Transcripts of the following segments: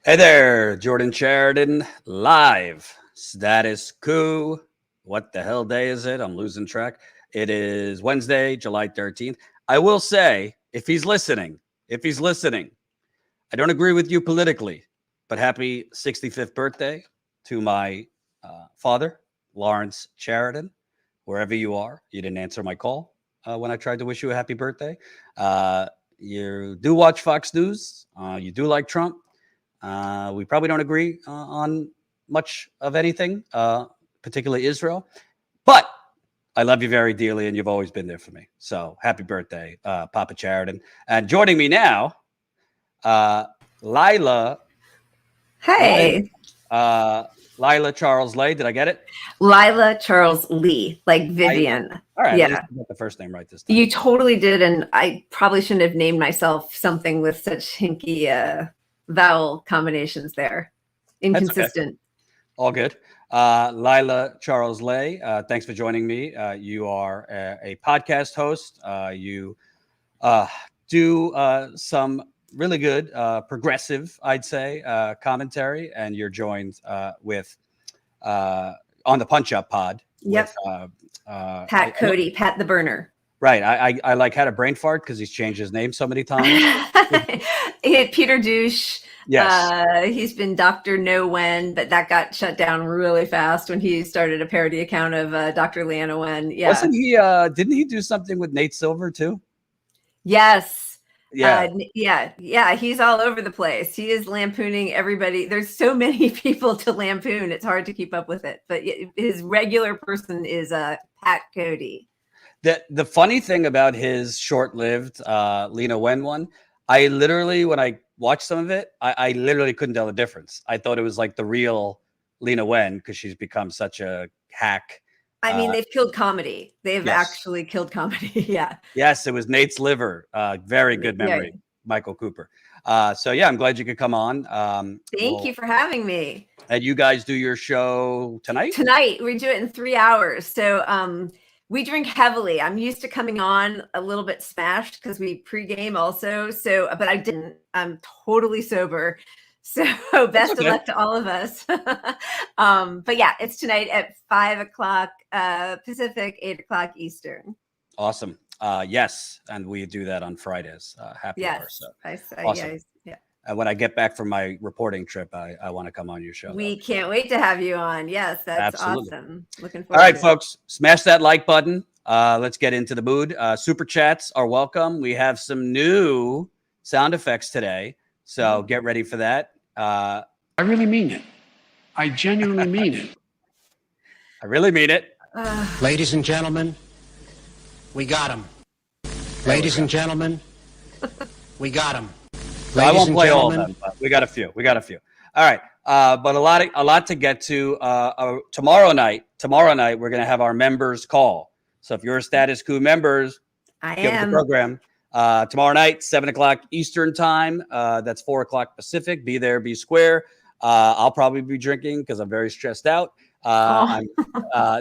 Hey there, Jordan Sheridan, live. Status Coup. What the hell day is it? I'm losing track. It is Wednesday, July 13th. I will say, if he's listening, I don't agree with you politically, but happy 65th birthday to my father, Lawrence Sheridan, wherever you are. You didn't answer my call when I tried to wish you a happy birthday. You do watch Fox News. You do like Trump. We probably don't agree on much of anything, particularly Israel, but I love you very dearly, and you've always been there for me. So happy birthday, Papa Sheridan. And joining me now, Lila. Hey. Lila Charles Lay. Did I get it? Lila Charles Lee, like Vivian. All right. Yeah. I just got the first name right this time. You totally did. And I probably shouldn't have named myself something with such hinky vowel combinations there. Inconsistent. Okay. All good. Lila Charles Lay, thanks for joining me. You are a podcast host. You do some really good progressive, I'd say, commentary, and you're joined with on the Punch Up Pod. Yep. With, Pat Cody, Pat the Burner. Right. I like had a brain fart because he's changed his name so many times. He had Peter Douche. Yes. He's been Dr. No When, but that got shut down really fast when he started a parody account of Dr. Leanna Wen. Yeah. Wasn't he? Didn't he do something with Nate Silver too? Yes. Yeah. Yeah. He's all over the place. He is lampooning everybody. There's so many people to lampoon. It's hard to keep up with it. But his regular person is Pat Cody. The funny thing about his short-lived Lena Wen one, I literally, when I watched some of it, I literally couldn't tell the difference. I thought it was like the real Lena Wen because she's become such a hack. I mean, they've killed comedy. They've actually killed comedy. Yeah. Yes, it was Nate's Liver. Very good memory, yeah. Michael Cooper. So yeah, I'm glad you could come on. Thank you for having me. And you guys do your show tonight? Tonight, we do it in 3 hours. So we drink heavily. I'm used to coming on a little bit smashed because we pregame also. So, but I didn't. I'm totally sober. So best of luck to all of us. But yeah, it's tonight at 5 o'clock Pacific, 8 o'clock Eastern. Awesome. Yes. And we do that on Fridays. Happy hour. So awesome. Yeah. And when I get back from my reporting trip, I want to come on your show. We can't wait to have you on. Yes, that's awesome. Looking forward. All right, folks, smash that like button. Let's get into the mood. Super chats are welcome. We have some new sound effects today, so get ready for that. I really mean it. I genuinely mean it. I really mean it. Ladies and gentlemen, we got him. Ladies and gentlemen, we got him. I won't play all of them, but we got a few. All right. But a lot to get to. Tomorrow night, we're going to have our members call. So if you're a Status Coup members, get with the program. Tomorrow night, 7 o'clock Eastern time. That's 4 o'clock Pacific. Be there, be square. I'll probably be drinking because I'm very stressed out.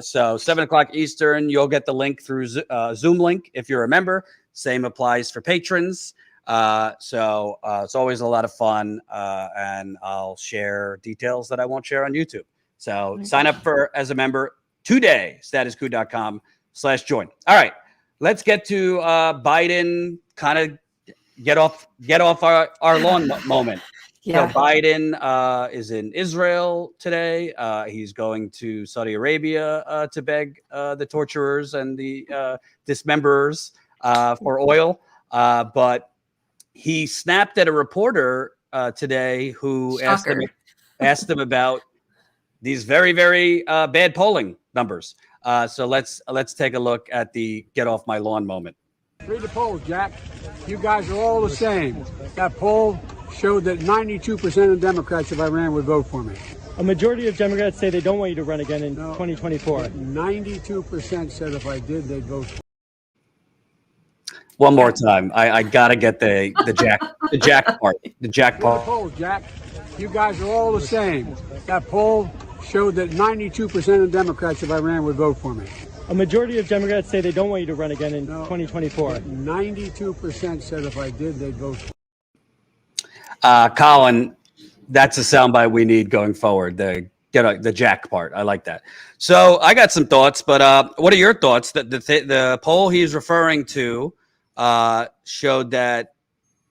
So 7 o'clock Eastern, you'll get the link through Zoom link if you're a member. Same applies for patrons. So it's always a lot of fun, and I'll share details that I won't share on YouTube. So sign up as a member today, statuscoup.com/join. All right, let's get to Biden kind of get off our lawn moment. Yeah. So Biden is in Israel today. He's going to Saudi Arabia to beg the torturers and the dismemberers for oil. But he snapped at a reporter today who asked him about these very, very bad polling numbers. So let's take a look at the get off my lawn moment. Read the polls, Jack. You guys are all the same. That poll showed that 92% of Democrats, if I ran, would vote for me. A majority of Democrats say they don't want you to run again in 2024. 92% said if I did, they'd vote for me. One more time. I gotta get the Jack part. The Jack part. The poll, Jack. You guys are all the same. That poll showed that 92% of Democrats, if I ran, would vote for me. A majority of Democrats say they don't want you to run again in 2024. 92% said if I did, they'd vote for me. Colin, That's a soundbite we need going forward. The Jack part. I like that. So I got some thoughts, but what are your thoughts? The poll he's referring to showed that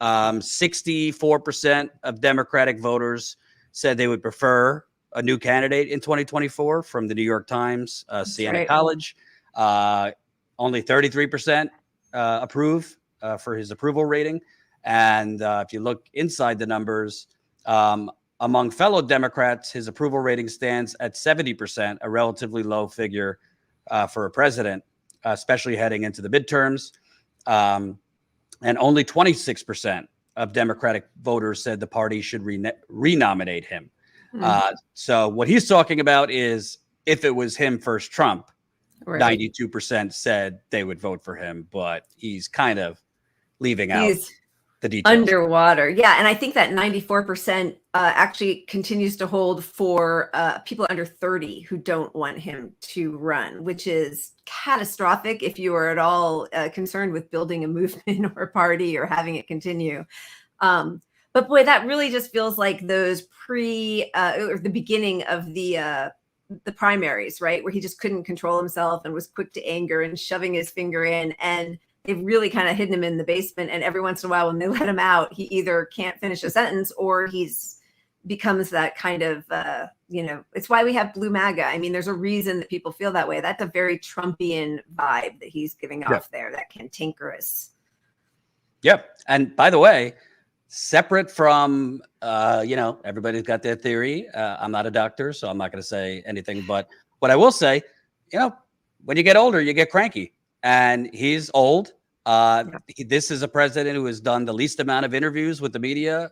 64% of Democratic voters said they would prefer a new candidate in 2024 from the New York Times, Siena right. College. Only 33% approve for his approval rating. And if you look inside the numbers, among fellow Democrats, his approval rating stands at 70%, a relatively low figure for a president, especially heading into the midterms. And only 26% of Democratic voters said the party should renominate him. So what he's talking about is if it was him versus Trump, Right. 92% said they would vote for him, but he's kind of leaving out He's the details. underwater. Yeah. And I think that 94% actually continues to hold for people under 30 who don't want him to run, which is catastrophic if you are at all concerned with building a movement or a party or having it continue. But boy, that really just feels like those or the beginning of the primaries, right? Where he just couldn't control himself and was quick to anger and shoving his finger in. And they've really kind of hidden him in the basement. And every once in a while, when they let him out, he either can't finish a sentence or becomes that kind of, it's why we have blue MAGA. I mean, there's a reason that people feel that way. That's a very Trumpian vibe that he's giving off there, that cantankerous. Yep. And by the way, separate from, everybody's got their theory. I'm not a doctor, so I'm not going to say anything. But what I will say, when you get older, you get cranky. And he's old. This is a president who has done the least amount of interviews with the media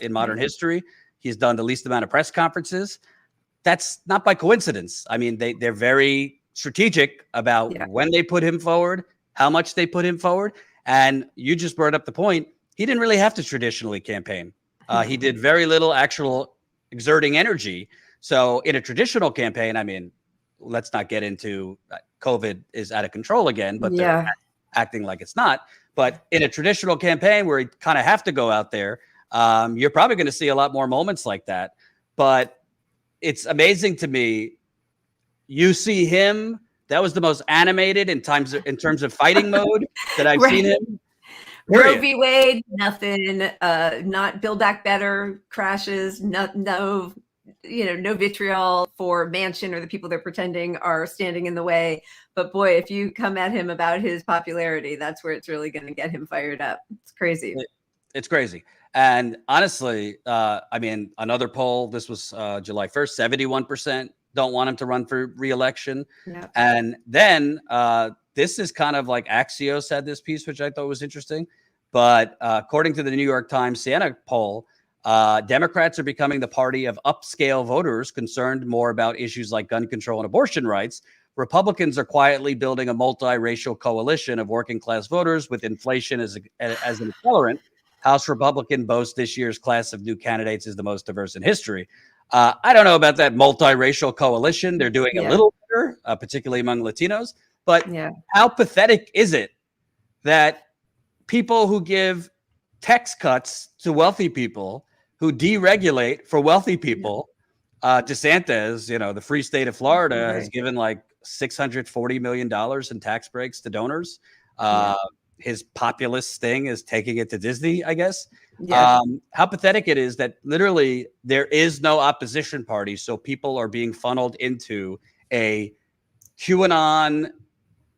in modern history. He's done the least amount of press conferences. That's not by coincidence. I mean, they're very strategic about when they put him forward, how much they put him forward. And you just brought up the point. He didn't really have to traditionally campaign. He did very little actual exerting energy. So in a traditional campaign, I mean, let's not get into COVID is out of control again, but they're acting like it's not. But in a traditional campaign where you kind of have to go out there, you're probably going to see a lot more moments like that. But it's amazing to me. You see him. That was the most animated in terms of fighting mode that I've seen him. Roe v. Wade, nothing. Not Build Back Better crashes. No vitriol for Manchin or the people they're pretending are standing in the way. But boy, if you come at him about his popularity, that's where it's really going to get him fired up. It's crazy. It's crazy. And honestly, another poll, this was July 1st, 71% don't want him to run for re-election. Yep. And then this is kind of like Axios had this piece, which I thought was interesting. But according to the New York Times Siena poll, Democrats are becoming the party of upscale voters concerned more about issues like gun control and abortion rights. Republicans are quietly building a multiracial coalition of working class voters with inflation as an accelerant. House Republican boasts this year's class of new candidates is the most diverse in history. I don't know about that multiracial coalition. They're doing a little better, particularly among Latinos. But how pathetic is it that people who give tax cuts to wealthy people, who deregulate for wealthy people, DeSantis, the free state of Florida, has given like $640 million in tax breaks to donors. His populist thing is taking it to Disney, I guess. How pathetic it is that literally there is no opposition party. So people are being funneled into a QAnon,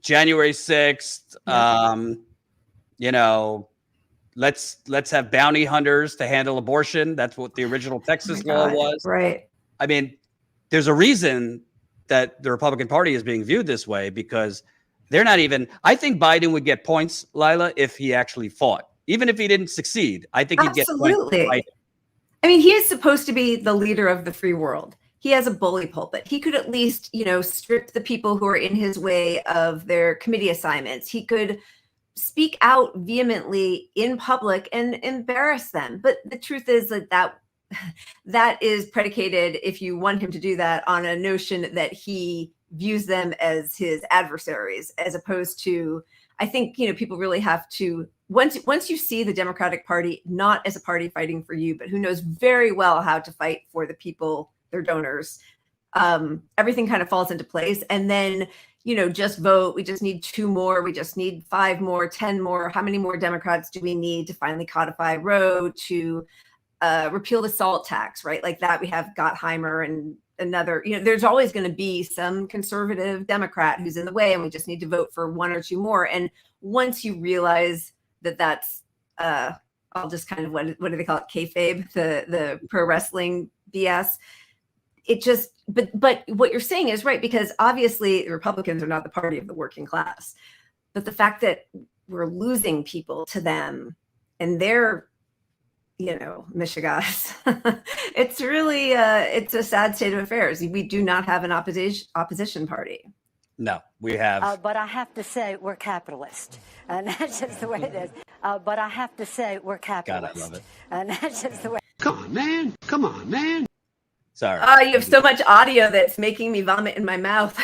January 6th, let's have bounty hunters to handle abortion. That's what the original Texas law was. Right. I mean, there's a reason that the Republican Party is being viewed this way, because they're not even, I think Biden would get points, Lila, if he actually fought. Even if he didn't succeed, I think he'd get points. I mean, he is supposed to be the leader of the free world. He has a bully pulpit. He could at least, strip the people who are in his way of their committee assignments. He could speak out vehemently in public and embarrass them. But the truth is that is predicated, if you want him to do that, on a notion that he views them as his adversaries, as opposed to, I think, people really have to, once you see the Democratic Party not as a party fighting for you, but who knows very well how to fight for the people, their donors, everything kind of falls into place. And then, just vote. We just need 2 more. We just need 5 more, 10 more. How many more Democrats do we need to finally codify Roe, to repeal the SALT tax, right? Like that, we have Gottheimer and another, there's always going to be some conservative Democrat who's in the way, and we just need to vote for 1 or 2 more. And once you realize that that's, I'll just kind of, what do they call it? Kayfabe, the pro wrestling BS. It just, but what you're saying is right, because obviously the Republicans are not the party of the working class, but the fact that we're losing people to them and they're, Michigas, it's really, it's a sad state of affairs. We do not have an opposition party. No, we have. But I have to say we're capitalist, and that's just the way it is. But I have to say we're capitalist. God, I love it. And that's just the way. Come on, man. Come on, man. Sorry. Oh, you have so much audio that's making me vomit in my mouth.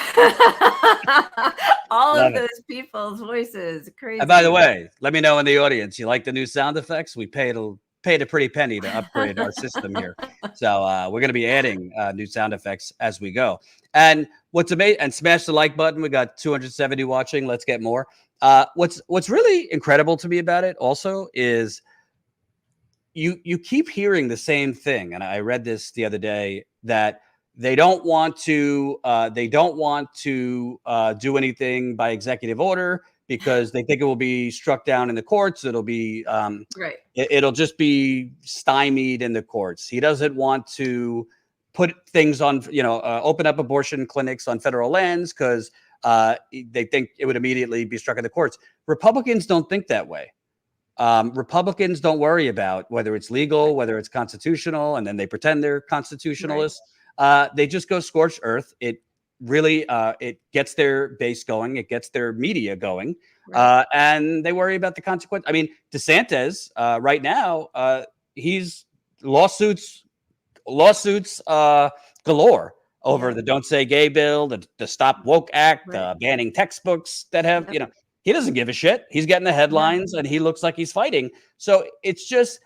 All of those people's voices. Crazy. And by the way, let me know in the audience, you like the new sound effects? We paid a pretty penny to upgrade our system here. So we're going to be adding new sound effects as we go. And what's amazing, and smash the like button. We got 270 watching. Let's get more. What's really incredible to me about it also is you keep hearing the same thing. And I read this the other day, that they don't want to do anything by executive order because they think it will be struck down in the courts. It'll be right. It'll just be stymied in the courts. He doesn't want to put things on, open up abortion clinics on federal lands because they think it would immediately be struck in the courts. Republicans don't think that way. Republicans don't worry about whether it's legal, whether it's constitutional, and then they pretend they're constitutionalists. Right. They just go scorched earth. It really, it gets their base going. It gets their media going. Right. And they worry about the consequence. I mean, DeSantis, right now, he's lawsuits galore over the Don't Say Gay bill, the Stop Woke Act, banning textbooks that have, he doesn't give a shit. He's getting the headlines and he looks like he's fighting. So it's just,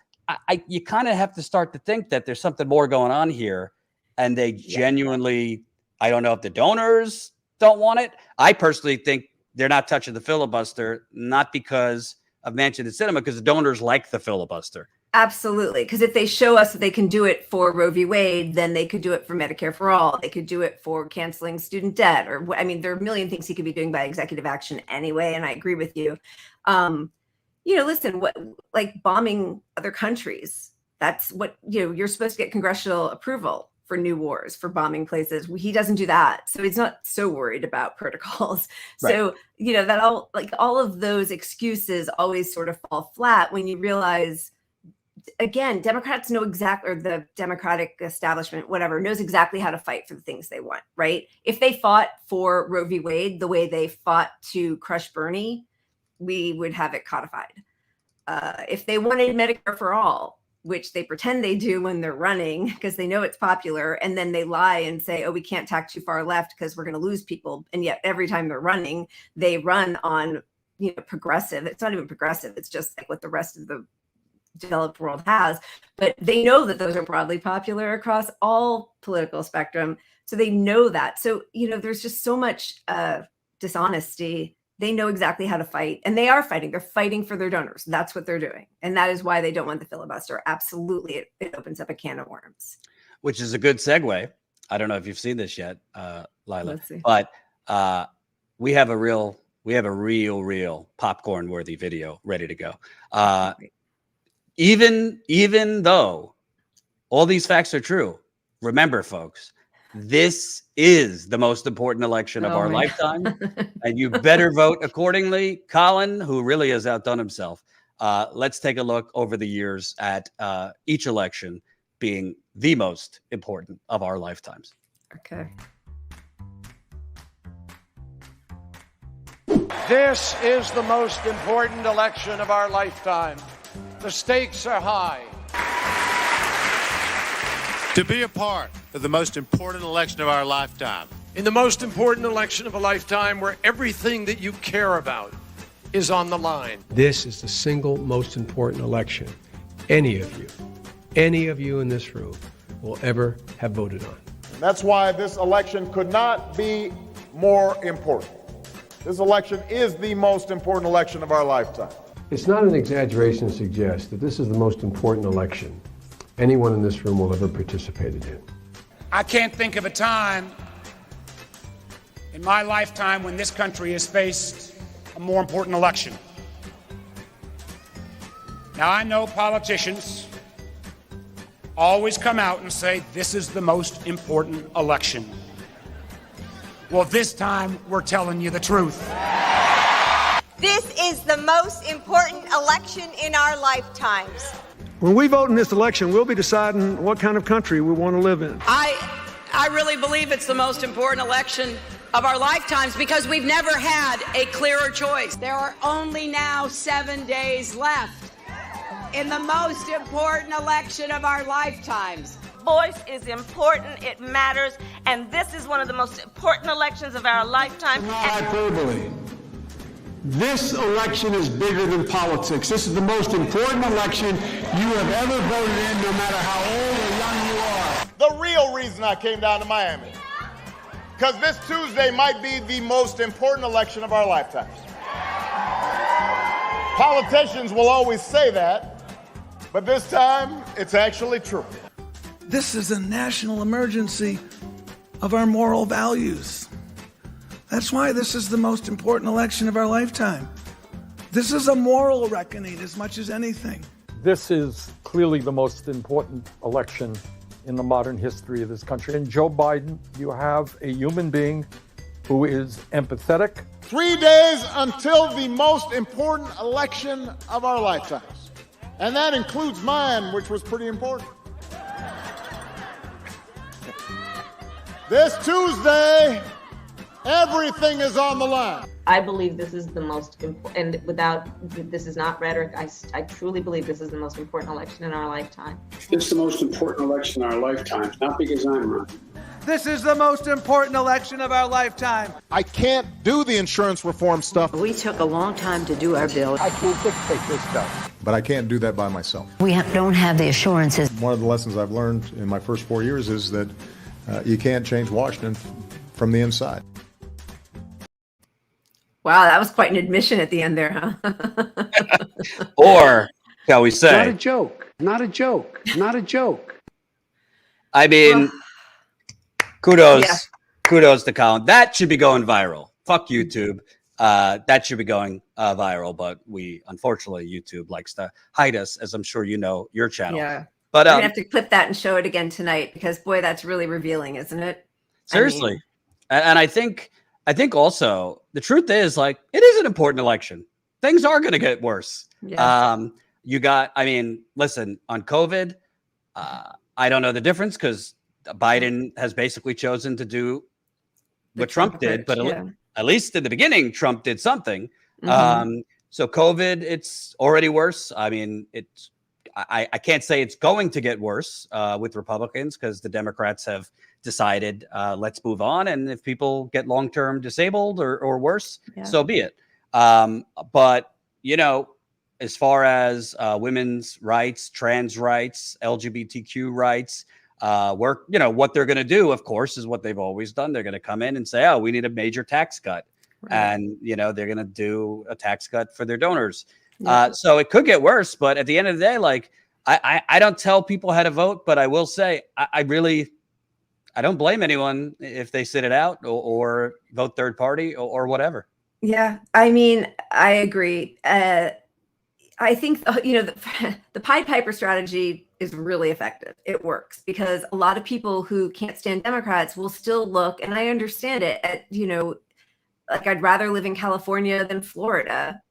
you kind of have to start to think that there's something more going on here. And they genuinely, I don't know if the donors don't want it. I personally think they're not touching the filibuster, not because of Manchin and Sinema, because the donors like the filibuster. Absolutely. Because if they show us that they can do it for Roe v. Wade, then they could do it for Medicare for all. They could do it for canceling student debt. Or, there are a million things he could be doing by executive action anyway. And I agree with you. Listen, like bombing other countries, that's what, you're supposed to get congressional approval for new wars, for bombing places. He doesn't do that. So he's not so worried about protocols. Right. So, that all of those excuses always sort of fall flat when you realize, again, Democrats know exactly, or the Democratic establishment, whatever, knows exactly how to fight for the things they want, right? If they fought for Roe v. Wade the way they fought to crush Bernie, we would have it codified. If they wanted Medicare for all, which they pretend they do when they're running because they know it's popular, and then they lie and say, oh, we can't tack too far left because we're going to lose people. And yet every time they're running, they run on, progressive. It's not even progressive. It's just like what the rest of the developed world has, but they know that those are broadly popular across all political spectrum. So they know that. So, there's just so much dishonesty. They know exactly how to fight, and they are fighting. They're fighting for their donors. That's what they're doing. And that is why they don't want the filibuster. Absolutely. It opens up a can of worms. Which is a good segue. I don't know if you've seen this yet, Lila, but we have a real popcorn worthy video ready to go. Even though all these facts are true, remember, folks, this is the most important election of our lifetime, and you better vote accordingly. Colin, who really has outdone himself, let's take a look over the years at each election being the most important of our lifetimes. Okay. This is the most important election of our lifetime. The stakes are high. To be a part of the most important election of our lifetime. In the most important election of a lifetime, where everything that you care about is on the line. This is the single most important election any of you in this room will ever have voted on. And that's why this election could not be more important. This election is the most important election of our lifetime. It's not an exaggeration to suggest that this is the most important election anyone in this room will ever participate in. I can't think of a time in my lifetime when this country has faced a more important election. Now, I know politicians always come out and say this is the most important election. Well, this time we're telling you the truth. This is the most important election in our lifetimes. When we vote in this election, we'll be deciding what kind of country we want to live in. I really believe it's the most important election of our lifetimes because we've never had a clearer choice. There are only now 7 days left in the most important election of our lifetimes. Voice is important, it matters, and this is one of the most important elections of our lifetime. Hyperbole. This election is bigger than politics. This is the most important election you have ever voted in, no matter how old or young you are. The real reason I came down to Miami, because this Tuesday might be the most important election of our lifetimes. Politicians will always say that, but this time it's actually true. This is a national emergency of our moral values. That's why this is the most important election of our lifetime. This is a moral reckoning as much as anything. This is clearly the most important election in the modern history of this country. And Joe Biden, you have a human being who is empathetic. 3 days until the most important election of our lifetimes. And that includes mine, which was pretty important. This Tuesday, everything is on the line. I believe this is the most important, and this is not rhetoric. I truly believe this is the most important election in our lifetime. It's the most important election in our lifetime, not because I'm running. This is the most important election of our lifetime. I can't do the insurance reform stuff. We took a long time to do our bill. I can't dictate this stuff. But I can't do that by myself. We don't have the assurances. One of the lessons I've learned in my first 4 years is that you can't change Washington from the inside. Wow, that was quite an admission at the end there, huh? Or shall we say? Not a joke. Not a joke. Not a joke. I mean, kudos to Colin. That should be going viral. Fuck YouTube. That should be going viral, but unfortunately, YouTube likes to hide us, as I'm sure you know your channel. Yeah. But we're gonna have to clip that and show it again tonight because boy, that's really revealing, isn't it? Seriously. And I think also the truth is, like, it is an important election. Things are going to get worse. Yeah. Listen, on COVID, I don't know the difference because Biden has basically chosen to do what Trump did, but at least in the beginning, Trump did something. Mm-hmm. So COVID, it's already worse. I mean, I can't say it's going to get worse with Republicans because the Democrats have decided let's move on. And if people get long-term disabled or worse, so be it. But, as far as women's rights, trans rights, LGBTQ rights, what they're going to do, of course, is what they've always done. They're going to come in and say, oh, we need a major tax cut. Right. And, they're going to do a tax cut for their donors. Yeah. So it could get worse. But at the end of the day, like, I don't tell people how to vote, but I will say I don't blame anyone if they sit it out or vote third party or whatever. Yeah, I mean, I agree. I think, the Pied Piper strategy is really effective. It works because a lot of people who can't stand Democrats will still look, and I understand it, at, like I'd rather live in California than Florida.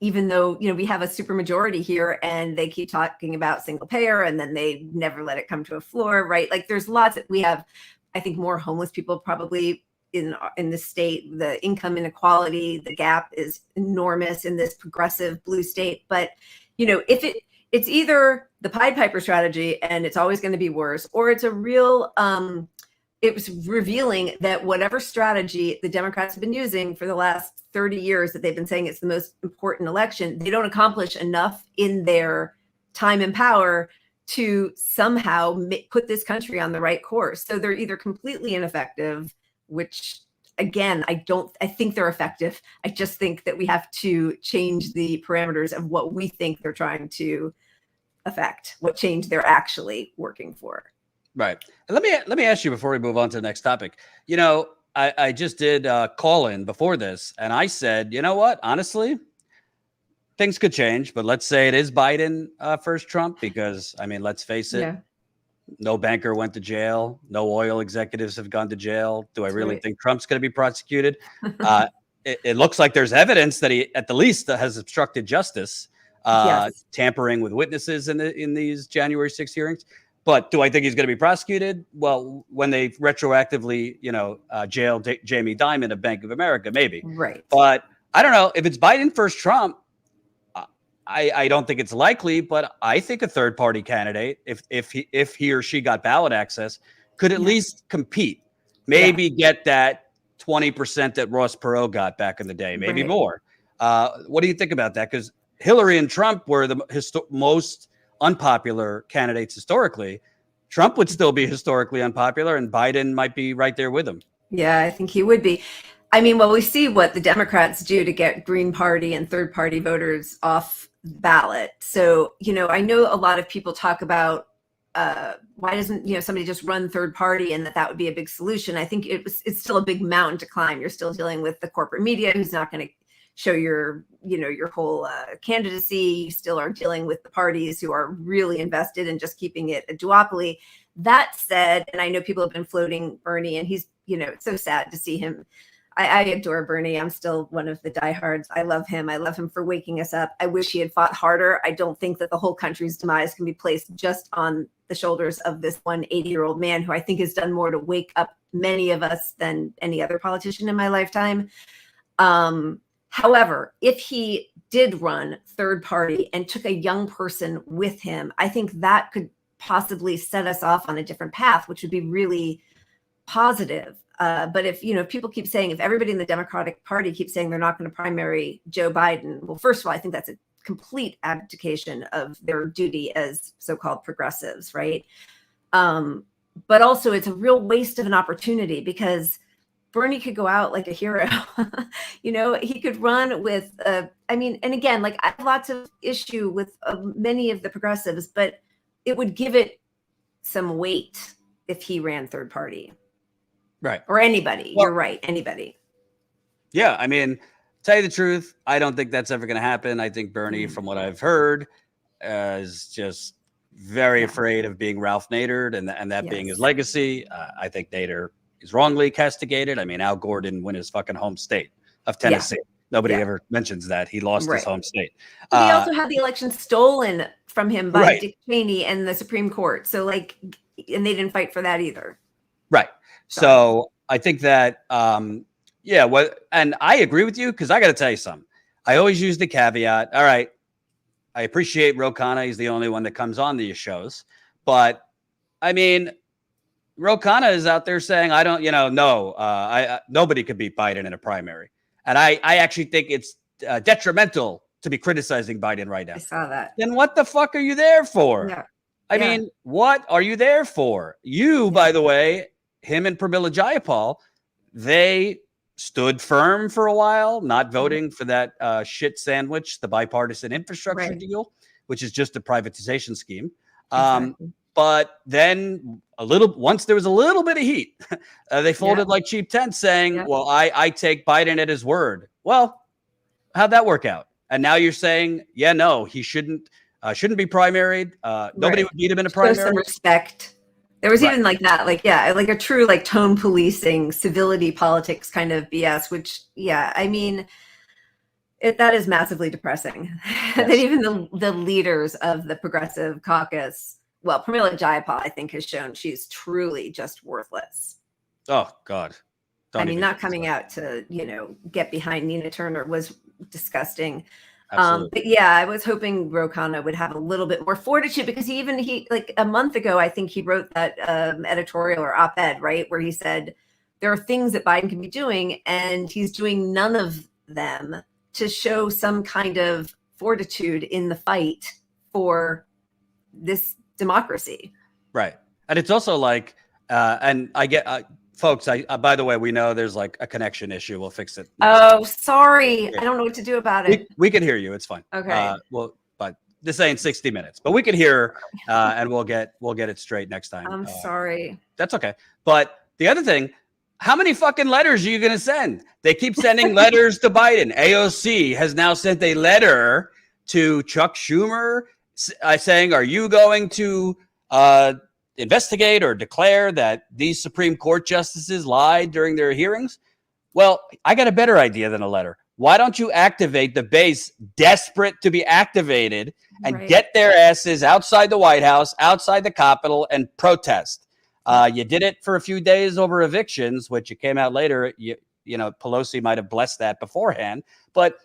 Even though, we have a super majority here and they keep talking about single payer and then they never let it come to a floor, right? Like there's lots that we have, I think, more homeless people probably in the state. The income inequality, the gap is enormous in this progressive blue state. But, if it's either the Pied Piper strategy and it's always going to be worse, or it's a real it was revealing that whatever strategy the Democrats have been using for the last 30 years that they've been saying it's the most important election, they don't accomplish enough in their time and power to somehow put this country on the right course. So they're either completely ineffective, which again, I think they're effective. I just think that we have to change the parameters of what we think they're trying to affect, what change they're actually working for. Right. And let me ask you before we move on to the next topic. You know, I just did a call in before this, and I said, you know what? Honestly, things could change, but let's say it is Biden first Trump, because I mean, let's face it. Yeah. No banker went to jail. No oil executives have gone to jail. Do I really right. think Trump's going to be prosecuted? It looks like there's evidence that he, at the least, has obstructed justice, Yes. tampering with witnesses in these January 6 hearings. But do I think he's going to be prosecuted? Well, when they retroactively, jailed Jamie Dimon of Bank of America, maybe. Right. But I don't know if it's Biden first Trump. I don't think it's likely, but I think a third party candidate, if he or she got ballot access, could at least compete. Maybe get that 20% that Ross Perot got back in the day, maybe more. What do you think about that? Because Hillary and Trump were the most unpopular candidates historically. Trump would still be historically unpopular, and Biden might be right there with him. Yeah, I think he would be. I mean, well, we see what the Democrats do to get Green Party and third party voters off ballot. So, I know a lot of people talk about why doesn't somebody just run third party, and that would be a big solution. I think it's still a big mountain to climb. You're still dealing with the corporate media, who's not going to show your whole candidacy. You still are dealing with the parties who are really invested in just keeping it a duopoly. That said, and I know people have been floating Bernie, and he's, it's so sad to see him. I adore Bernie. I'm still one of the diehards. I love him. I love him for waking us up. I wish he had fought harder. I don't think that the whole country's demise can be placed just on the shoulders of this 80-year-old man who I think has done more to wake up many of us than any other politician in my lifetime. However, if he did run third party and took a young person with him, I think that could possibly set us off on a different path, which would be really positive. But if people keep saying, if everybody in the Democratic Party keeps saying they're not going to primary Joe Biden, well, first of all, I think that's a complete abdication of their duty as so-called progressives, right? But also it's a real waste of an opportunity, because Bernie could go out like a hero. He could run with, and again, I have lots of issue with many of the progressives, but it would give it some weight if he ran third party. Right. Or anybody. Well, you're right. Anybody. Yeah. I mean, tell you the truth, I don't think that's ever going to happen. I think Bernie, from what I've heard, is just very afraid of being Ralph Nadered and that being his legacy. I think Nader is wrongly castigated. I mean, Al Gore didn't win his fucking home state of Tennessee. Nobody ever mentions that. He lost his home state. He also had the election stolen from him by Dick Cheney and the Supreme Court. So and they didn't fight for that either. Right. So I think that, and I agree with you, because I got to tell you something. I always use the caveat. All right, I appreciate Ro Khanna. He's the only one that comes on these shows. But, I mean, Ro Khanna is out there saying, I don't, nobody could beat Biden in a primary. And I actually think it's detrimental to be criticizing Biden right now. I saw that. Then what the fuck are you there for? Yeah. I mean, what are you there for? You, by the way, him and Pramila Jayapal, they stood firm for a while, not voting for that shit sandwich, the bipartisan infrastructure deal, which is just a privatization scheme. Exactly. But then once there was a little bit of heat, they folded like cheap tents, saying, well, I take Biden at his word. Well, how'd that work out? And now you're saying, he shouldn't be primaried. Nobody would beat him in a primary. Show some respect. There was even a true tone policing, civility politics kind of BS, which, I mean, that is massively depressing. That even the leaders of the progressive caucus, well, Pramila Jayapal, I think, has shown she's truly just worthless. Oh, God. Not coming out to, get behind Nina Turner was disgusting. Absolutely. But yeah, I was hoping Ro Khanna would have a little bit more fortitude, because he like a month ago, I think he wrote that editorial or op-ed, right, where he said there are things that Biden can be doing, and he's doing none of them to show some kind of fortitude in the fight for this democracy. Right. And it's also like, and I get, folks, by the way, we know there's like a connection issue. We'll fix it. Oh, sorry. I don't know what to do about it. We can hear you. It's fine. Okay. Well, but this ain't 60 minutes, but we can hear, and we'll get it straight next time. I'm sorry. That's okay. But the other thing, how many fucking letters are you going to send? They keep sending letters to Biden. AOC has now sent a letter to Chuck Schumer saying, are you going to investigate or declare that these Supreme Court justices lied during their hearings? Well, I got a better idea than a letter. Why don't you activate the base desperate to be activated and get their asses outside the White House, outside the Capitol, and protest? You did it for a few days over evictions, which it came out later. You know, Pelosi might have blessed that beforehand. But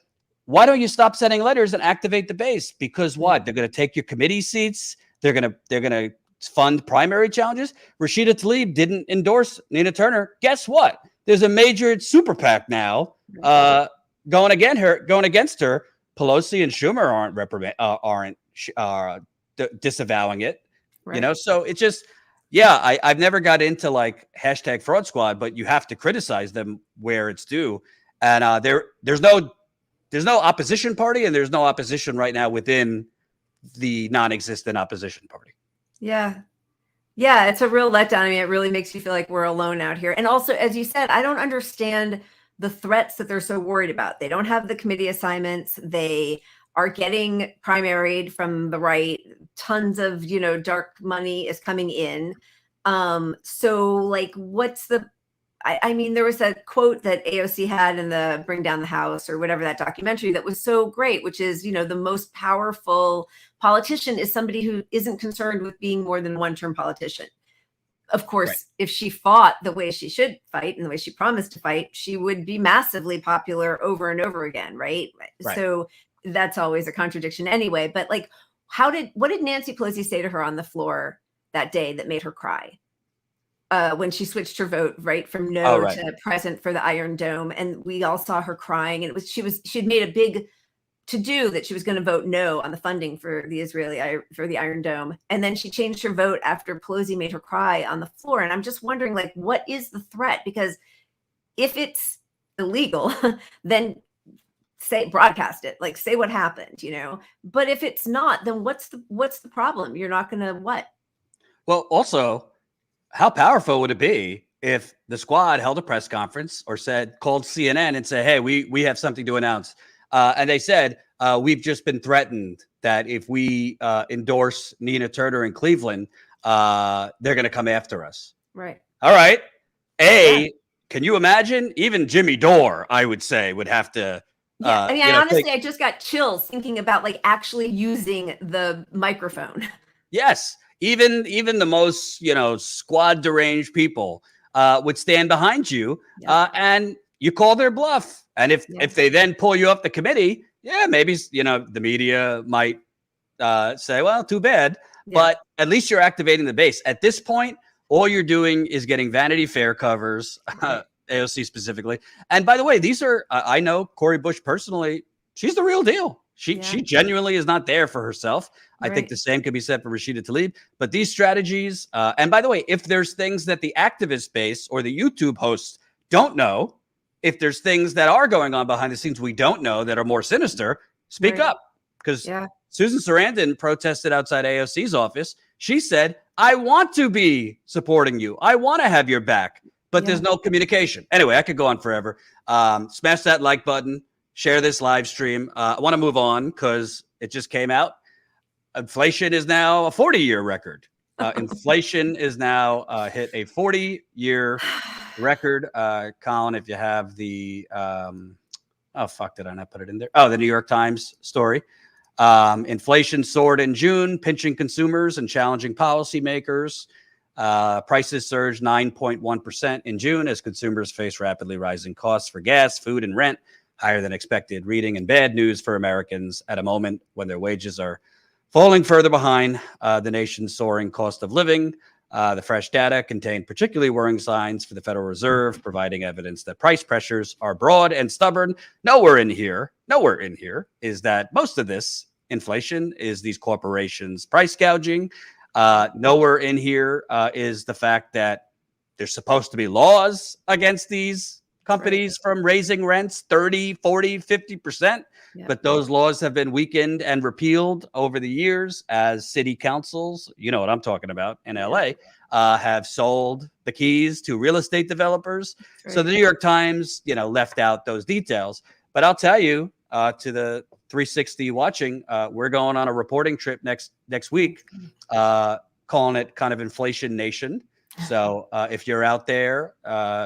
why don't you stop sending letters and activate the base? Because what? They're going to take your committee seats. They're going to fund primary challenges. Rashida Tlaib didn't endorse Nina Turner. Guess what? There's a major super PAC now going against her. Pelosi and Schumer aren't disavowing it. Right. You know, so it's just. Yeah, I've never got into like hashtag fraud squad, but you have to criticize them where it's due. And there's no opposition party, and there's no opposition right now within the non-existent opposition party. Yeah. Yeah, it's a real letdown. I mean, it really makes you feel like we're alone out here. And also, as you said, I don't understand the threats that they're so worried about. They don't have the committee assignments. They are getting primaried from the right. Tons of, dark money is coming in. So like, what's the, I mean, there was a quote that AOC had in the Bring Down the House or whatever, that documentary, that was so great, which is, the most powerful politician is somebody who isn't concerned with being more than one-term politician. Of course, if she fought the way she should fight and the way she promised to fight, she would be massively popular over and over again, right? So that's always a contradiction anyway. But like, what did Nancy Pelosi say to her on the floor that day that made her cry? When she switched her vote, right, from no to present for the Iron Dome, and we all saw her crying, and she'd made a big to-do that she was going to vote no on the funding for the Iron Dome, and then she changed her vote after Pelosi made her cry on the floor. And I'm just wondering, like, what is the threat? Because if it's illegal, then broadcast it, like say what happened, but if it's not, then what's the problem? You're not going to what? Well, also, how powerful would it be if the squad held a press conference or called CNN and said, hey, we have something to announce. And they said, we've just been threatened that if we endorse Nina Turner in Cleveland, they're going to come after us. Right. All right. Can you imagine? Even Jimmy Dore, I would say, would have to. Yeah, I mean, honestly, I just got chills thinking about like actually using the microphone. Yes, even the most squad deranged people would stand behind you, and you call their bluff. And if they then pull you off the committee, maybe the media might say, well, too bad. But at least you're activating the base. At this point, all you're doing is getting Vanity Fair covers. AOC specifically. And by the way, these are, I know Cori Bush personally, she's the real deal. She genuinely is not there for herself. I think the same could be said for Rashida Tlaib. But these strategies, and by the way, if there's things that the activist base or the YouTube hosts don't know, if there's things that are going on behind the scenes we don't know that are more sinister, speak up. Because Susan Sarandon protested outside AOC's office. She said, I want to be supporting you. I want to have your back. But there's no communication. Anyway, I could go on forever. Smash that like button. Share this live stream. I want to move on because it just came out. Inflation is now a 40-year record. Inflation is now hit a 40-year record. Colin, if you have the did I not put it in there? Oh, the New York Times story. Inflation soared in June, pinching consumers and challenging policymakers. Prices surged 9.1% in June as consumers face rapidly rising costs for gas, food, and rent. higher than expected reading and bad news for Americans at a moment when their wages are falling further behind the nation's soaring cost of living. The fresh data contained particularly worrying signs for the Federal Reserve, providing evidence that price pressures are broad and stubborn. Nowhere in here is that most of this inflation is these corporations price gouging. Nowhere in here is the fact that there's supposed to be laws against these companies from raising rents 30, 40, 50%. Yeah. But those laws have been weakened and repealed over the years as city councils, you know what I'm talking about, in LA, have sold the keys to real estate developers. Right. So the New York Times, left out those details. But I'll tell you, to the 360 watching, we're going on a reporting trip next week, calling it kind of Inflation Nation. So if you're out there,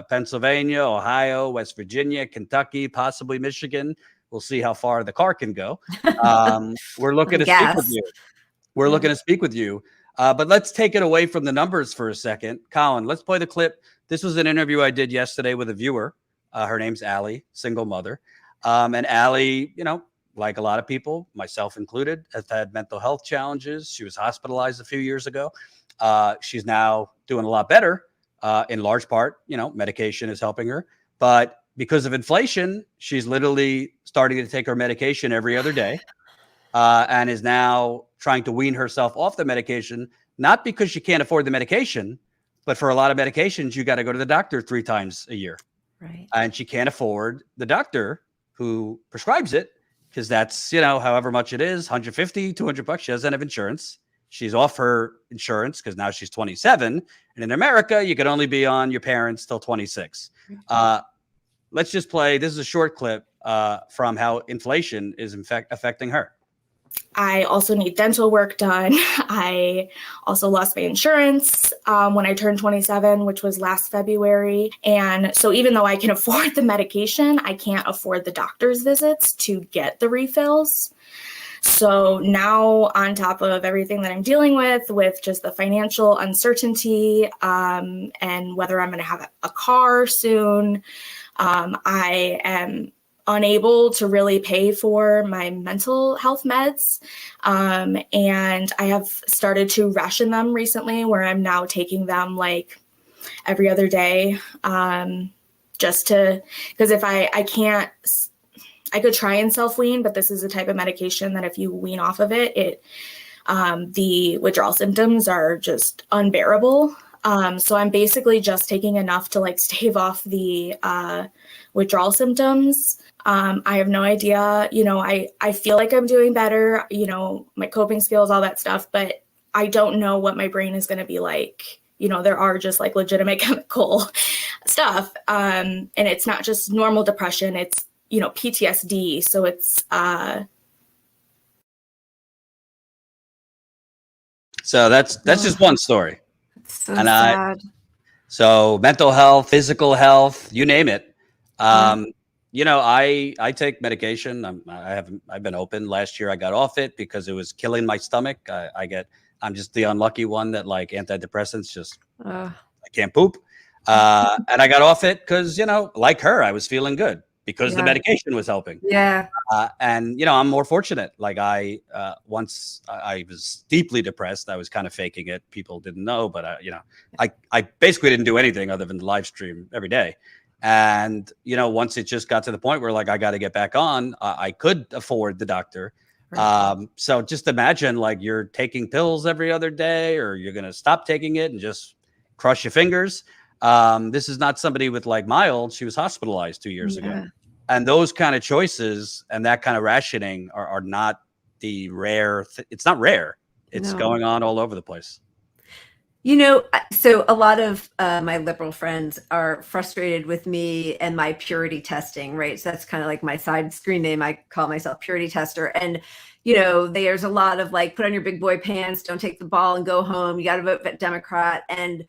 Pennsylvania, Ohio, West Virginia, Kentucky, possibly Michigan, we'll see how far the car can go. We're looking to speak with you. We're looking to speak with you. But let's take it away from the numbers for a second. Colin, let's play the clip. This was an interview I did yesterday with a viewer. Her name's Allie, single mother. And Allie, like a lot of people, myself included, has had mental health challenges. She was hospitalized a few years ago. She's now doing a lot better. In large part, medication is helping her. But because of inflation, she's literally starting to take her medication every other day, and is now trying to wean herself off the medication, not because she can't afford the medication, but for a lot of medications, you got to go to the doctor 3 times a year. Right. And she can't afford the doctor who prescribes it, because that's, however much it is, $150, $200. She doesn't have insurance. She's off her insurance because now she's 27. And in America, you can only be on your parents till 26. Let's just play. This is a short clip from how inflation is in fact affecting her. I also need dental work done. I also lost my insurance when I turned 27, which was last February. And so even though I can afford the medication, I can't afford the doctor's visits to get the refills. So now, on top of everything that I'm dealing with just the financial uncertainty and whether I'm going to have a car soon, I am unable to really pay for my mental health meds. And I have started to ration them recently, where I'm now taking them like every other day, just to, because if I can't, I could try and self-wean, but this is a type of medication that if you wean off of it, the withdrawal symptoms are just unbearable. So I'm basically just taking enough to like stave off the withdrawal symptoms. I have no idea, I feel like I'm doing better, my coping skills, all that stuff, but I don't know what my brain is going to be like. There are just like legitimate chemical stuff. And it's not just normal depression, it's, PTSD. So it's, so that's just one story. So and sad. So mental health, physical health, you name it. I take medication. I've been open. Last year I got off it because it was killing my stomach. I'm just the unlucky one that like antidepressants I can't poop. And I got off it because, like her, I was feeling good because the medication was helping. Yeah. And, I'm more fortunate. Like once I was deeply depressed, I was kind of faking it. People didn't know, but I basically didn't do anything other than live stream every day. And, once it just got to the point where like, I got to get back on, I could afford the doctor. Right. So just imagine like you're taking pills every other day, or you're going to stop taking it and just crush your fingers. This is not somebody with like mild. She was hospitalized 2 years ago. And those kind of choices and that kind of rationing are not the rare. It's not rare. It's going on all over the place. So a lot of my liberal friends are frustrated with me and my purity testing, right? So that's kind of like my side screen name. I call myself purity tester. And, there's a lot of like, put on your big boy pants, don't take the ball and go home. You got to vote Democrat. And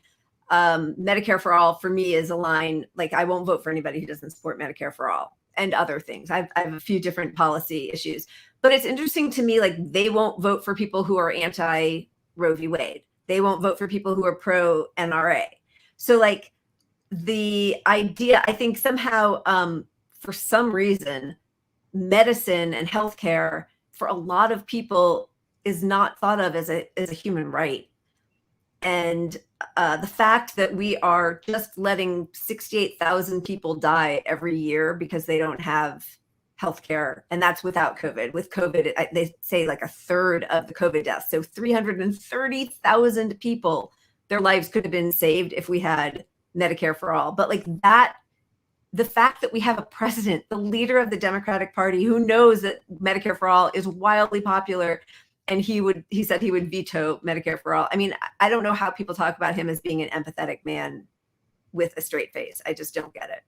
Medicare for all for me is a line, like I won't vote for anybody who doesn't support Medicare for all and other things. I have a few different policy issues, but it's interesting to me, like they won't vote for people who are anti Roe v. Wade. They won't vote for people who are pro NRA. So like the idea, I think somehow for some reason, medicine and healthcare for a lot of people is not thought of as a human right. And the fact that we are just letting 68,000 people die every year because they don't have healthcare, and that's without COVID. With COVID, they say like a third of the COVID deaths. So 330,000 people, their lives could have been saved if we had Medicare for all. But like that, the fact that we have a president, the leader of the Democratic Party, who knows that Medicare for all is wildly popular, and he said he would veto Medicare for all. I mean, I don't know how people talk about him as being an empathetic man with a straight face. I just don't get it.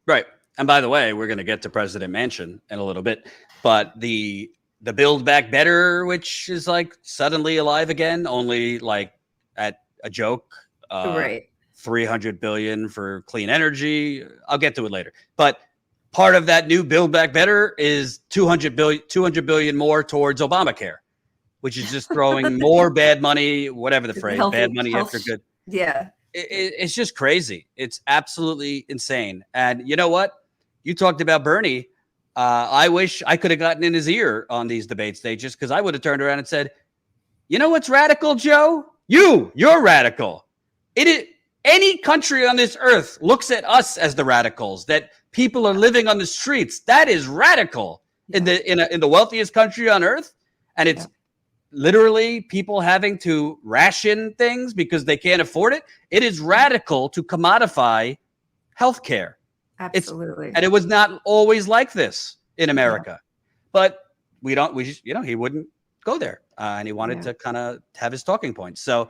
Right. And by the way, we're going to get to President Manchin in a little bit, but the Build Back Better, which is like suddenly alive again, only like at a joke, Right. 300 billion for clean energy. I'll get to it later. But part of that new Build Back Better is 200 billion more towards Obamacare, which is just throwing more bad money, whatever the phrase, bad money after good. Yeah. It's just crazy. It's absolutely insane. And you know what? You talked about Bernie. I wish I could have gotten in his ear on these debate stages, because I would have turned around and said, you know what's radical, Joe? You're radical. It is. Any country on this earth looks at us as the radicals, that people are living on the streets. That is radical in the wealthiest country on earth. And it's literally people having to ration things because they can't afford it. It is radical to commodify healthcare. Absolutely. And it was not always like this in America, but he wouldn't go there. And he wanted to kind of have his talking points. So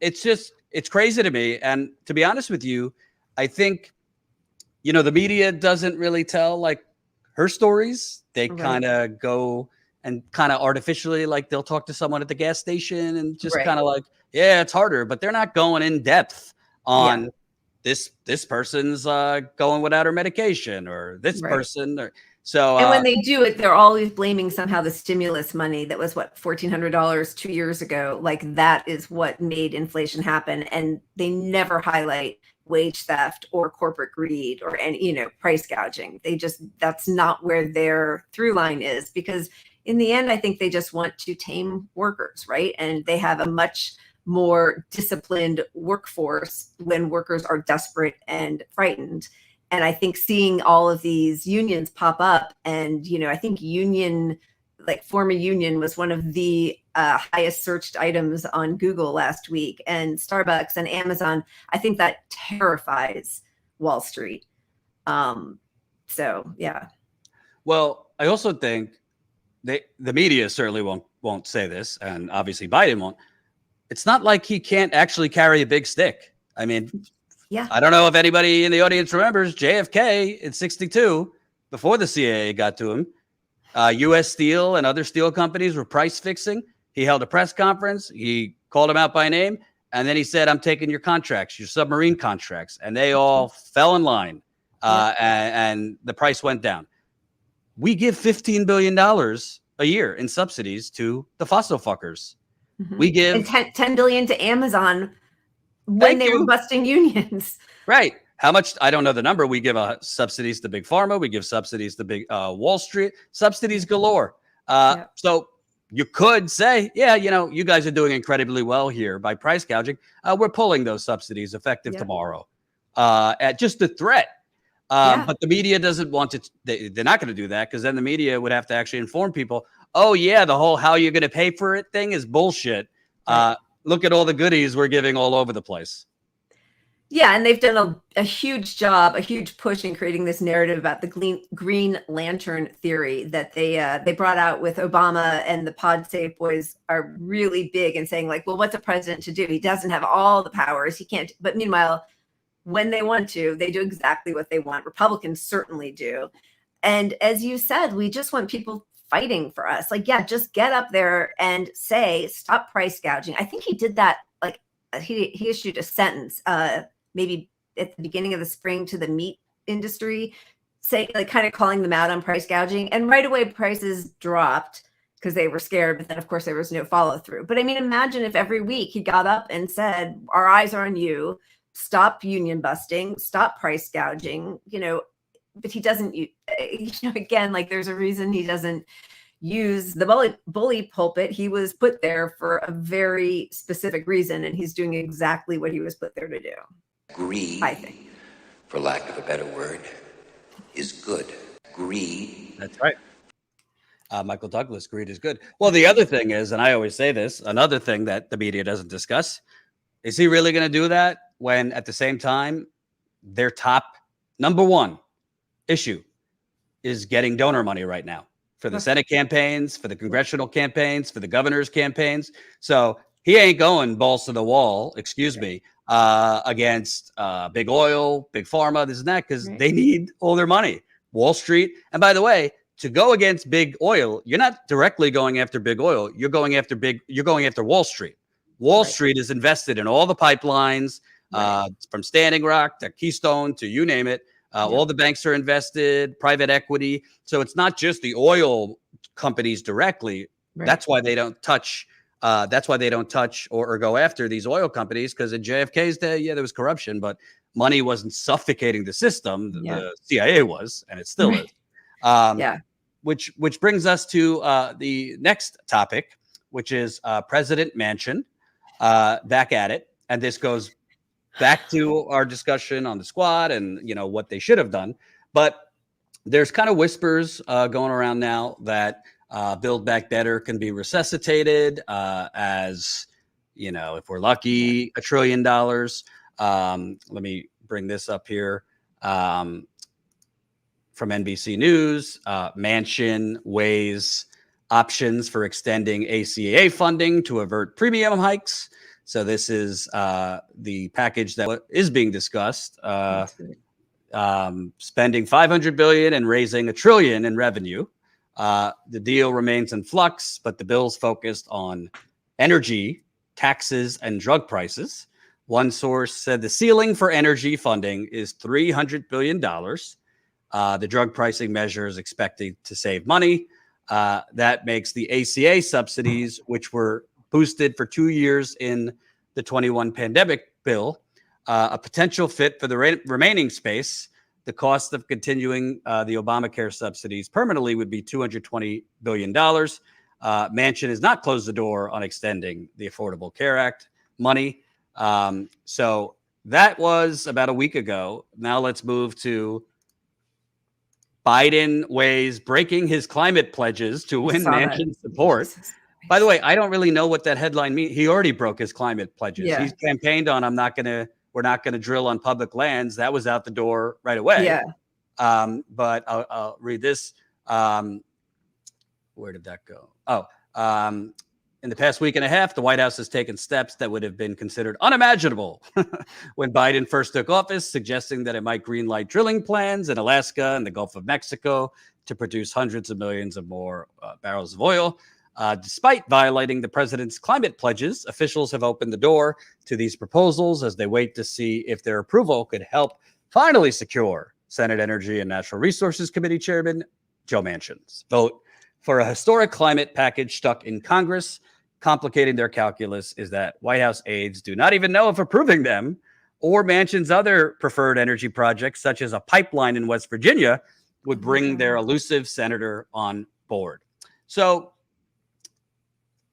it's crazy to me. And to be honest with you, I think, the media doesn't really tell like her stories. They kind of go and kind of artificially, like they'll talk to someone at the gas station and just kind of like, yeah, it's harder, but they're not going in depth on this person's going without her medication, or this person. Or so. And when they do it, they're always blaming somehow the stimulus money that was $1,400 2 years ago. Like that is what made inflation happen. And they never highlight wage theft or corporate greed or any, price gouging. That's not where their through line is, because in the end, I think they just want to tame workers, right? And they have a much more disciplined workforce when workers are desperate and frightened. And I think seeing all of these unions pop up, and, I think form a union was one of the highest searched items on Google last week, and Starbucks and Amazon, I think that terrifies Wall Street. So, yeah. Well, I also think the media certainly won't say this, and obviously Biden won't. It's not like he can't actually carry a big stick. I mean, I don't know if anybody in the audience remembers JFK in 1962, before the CIA got to him. U.S. Steel and other steel companies were price fixing. He held a press conference. He called them out by name. And then he said, I'm taking your contracts, your submarine contracts. And they all fell in line. And the price went down. We give $15 billion a year in subsidies to the fossil fuckers. We give and $10 billion to Amazon when they were busting unions. Right. How much? I don't know the number. We give subsidies to Big Pharma. We give subsidies to Big Wall Street. Subsidies galore. So you could say, you guys are doing incredibly well here by price gouging. We're pulling those subsidies effective tomorrow at just a threat. But the media doesn't want to. They're not going to do that, because then the media would have to actually inform people. Oh, yeah, the whole how you're going to pay for it thing is bullshit. Look at all the goodies we're giving all over the place. Yeah, and they've done a huge job, a huge push in creating this narrative about the Green Lantern theory that they brought out with Obama, and the Pod Save boys are really big in saying, like, well, what's a president to do? He doesn't have all the powers. He can't. But meanwhile, when they want to, they do exactly what they want. Republicans certainly do. And as you said, we just want people fighting for us. Like, just get up there and say, stop price gouging. I think he did that. Like, he issued a sentence, maybe at the beginning of the spring, to the meat industry, say, like, kind of calling them out on price gouging. And right away, prices dropped because they were scared. But then, of course, there was no follow through. But I mean, imagine if every week he got up and said, our eyes are on you. Stop union busting. Stop price gouging. but he doesn't, again, like there's a reason he doesn't use the bully pulpit. He was put there for a very specific reason, and he's doing exactly what he was put there to do. Greed, I think, for lack of a better word, is good. Greed. That's right. Michael Douglas, greed is good. Well, the other thing is, and I always say this, another thing that the media doesn't discuss, is he really going to do that when at the same time their top number one issue is getting donor money right now for the Senate campaigns, for the congressional campaigns, for the governor's campaigns. So he ain't going balls to the wall, against big oil, big pharma, this and that, because they need all their money. Wall Street. And by the way, to go against big oil, you're not directly going after big oil. You're going after Wall Street. Wall Street is invested in all the pipelines, from Standing Rock to Keystone to you name it. All the banks are invested, private equity. So it's not just the oil companies directly. That's why they don't touch. Or go after these oil companies, because in JFK's day, there was corruption, but money wasn't suffocating the system. The CIA was, and it still is. Which brings us to the next topic, which is President Manchin back at it. And this goes back to our discussion on the squad and, what they should have done. But there's kind of whispers going around now that Build Back Better can be resuscitated as, if we're lucky, $1 trillion. Let me bring this up here. From NBC News, Manchin weighs options for extending ACA funding to avert premium hikes. So this is the package that is being discussed, spending $500 billion and raising $1 trillion in revenue. The deal remains in flux, but the bill's focused on energy, taxes, and drug prices. One source said the ceiling for energy funding is $300 billion. The drug pricing measure is expected to save money. That makes the ACA subsidies, which were boosted for 2 years in the 21 pandemic bill, a potential fit for the remaining space. The cost of continuing the Obamacare subsidies permanently would be $220 billion. Manchin has not closed the door on extending the Affordable Care Act money. So that was about a week ago. Now let's move to Biden weighs breaking his climate pledges to win Manchin's support. By the way, I don't really know what that headline means. He already broke his climate pledges. He's campaigned on we're not going to drill on public lands. That was out the door right away. But I'll read this. Where did that go? In the past week and a half, the White House has taken steps that would have been considered unimaginable when Biden first took office, suggesting that it might greenlight drilling plans in Alaska and the Gulf of Mexico to produce hundreds of millions of more barrels of oil. Despite violating the president's climate pledges, officials have opened the door to these proposals as they wait to see if their approval could help finally secure Senate Energy and Natural Resources Committee Chairman Joe Manchin's vote for a historic climate package stuck in Congress. Complicating their calculus is that White House aides do not even know if approving them or Manchin's other preferred energy projects, such as a pipeline in West Virginia, would bring their elusive senator on board. So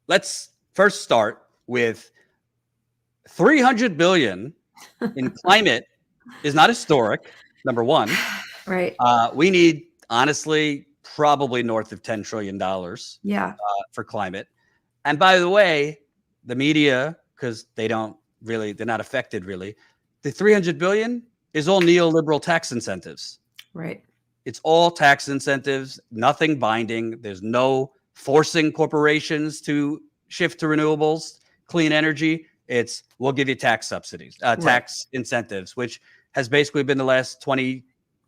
let's first start with $300 billion in climate is not historic, number one. Right. We need, honestly, probably north of $10 trillion for climate. And by the way, the media, because they're not affected really. The $300 billion is all neoliberal tax incentives. Right. It's all tax incentives, nothing binding. There's no forcing corporations to shift to renewables, clean energy. It's we'll give you tax subsidies, tax incentives, which has basically been the last 20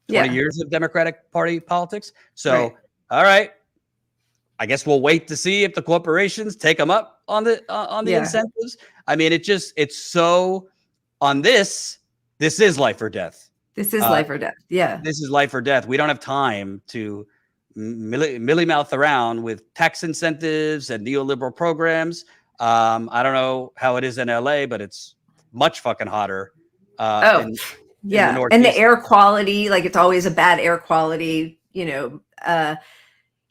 years of Democratic Party politics. So, all right, I guess we'll wait to see if the corporations take them up on the incentives. I mean, it's so on this is life or death. This is life or death. Yeah. This is life or death. We don't have time to milly-mouth around with tax incentives and neoliberal programs. I don't know how it is in LA, but it's much fucking hotter Yeah, and the air quality, like it's always a bad air quality,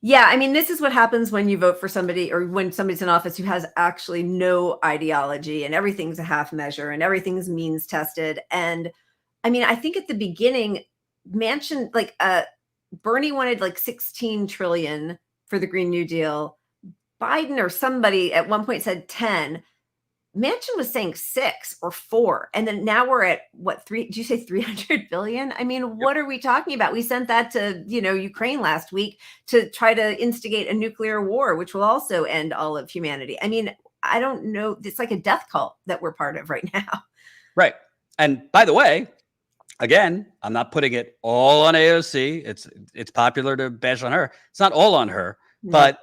yeah, I mean, this is what happens when you vote for somebody or when somebody's in office who has actually no ideology and everything's a half measure and everything's means tested. And I mean, I think at the beginning, Manchin, Bernie wanted like 16 trillion for the Green New Deal. Biden or somebody at one point said 10. Manchin was saying 6 or 4. And then now we're at what, 3? Did you say 300 billion? I mean, what are we talking about? We sent that to, Ukraine last week to try to instigate a nuclear war, which will also end all of humanity. I mean, I don't know. It's like a death cult that we're part of right now. Right. And by the way, again, I'm not putting it all on AOC. It's popular to bash on her. It's not all on her. No. But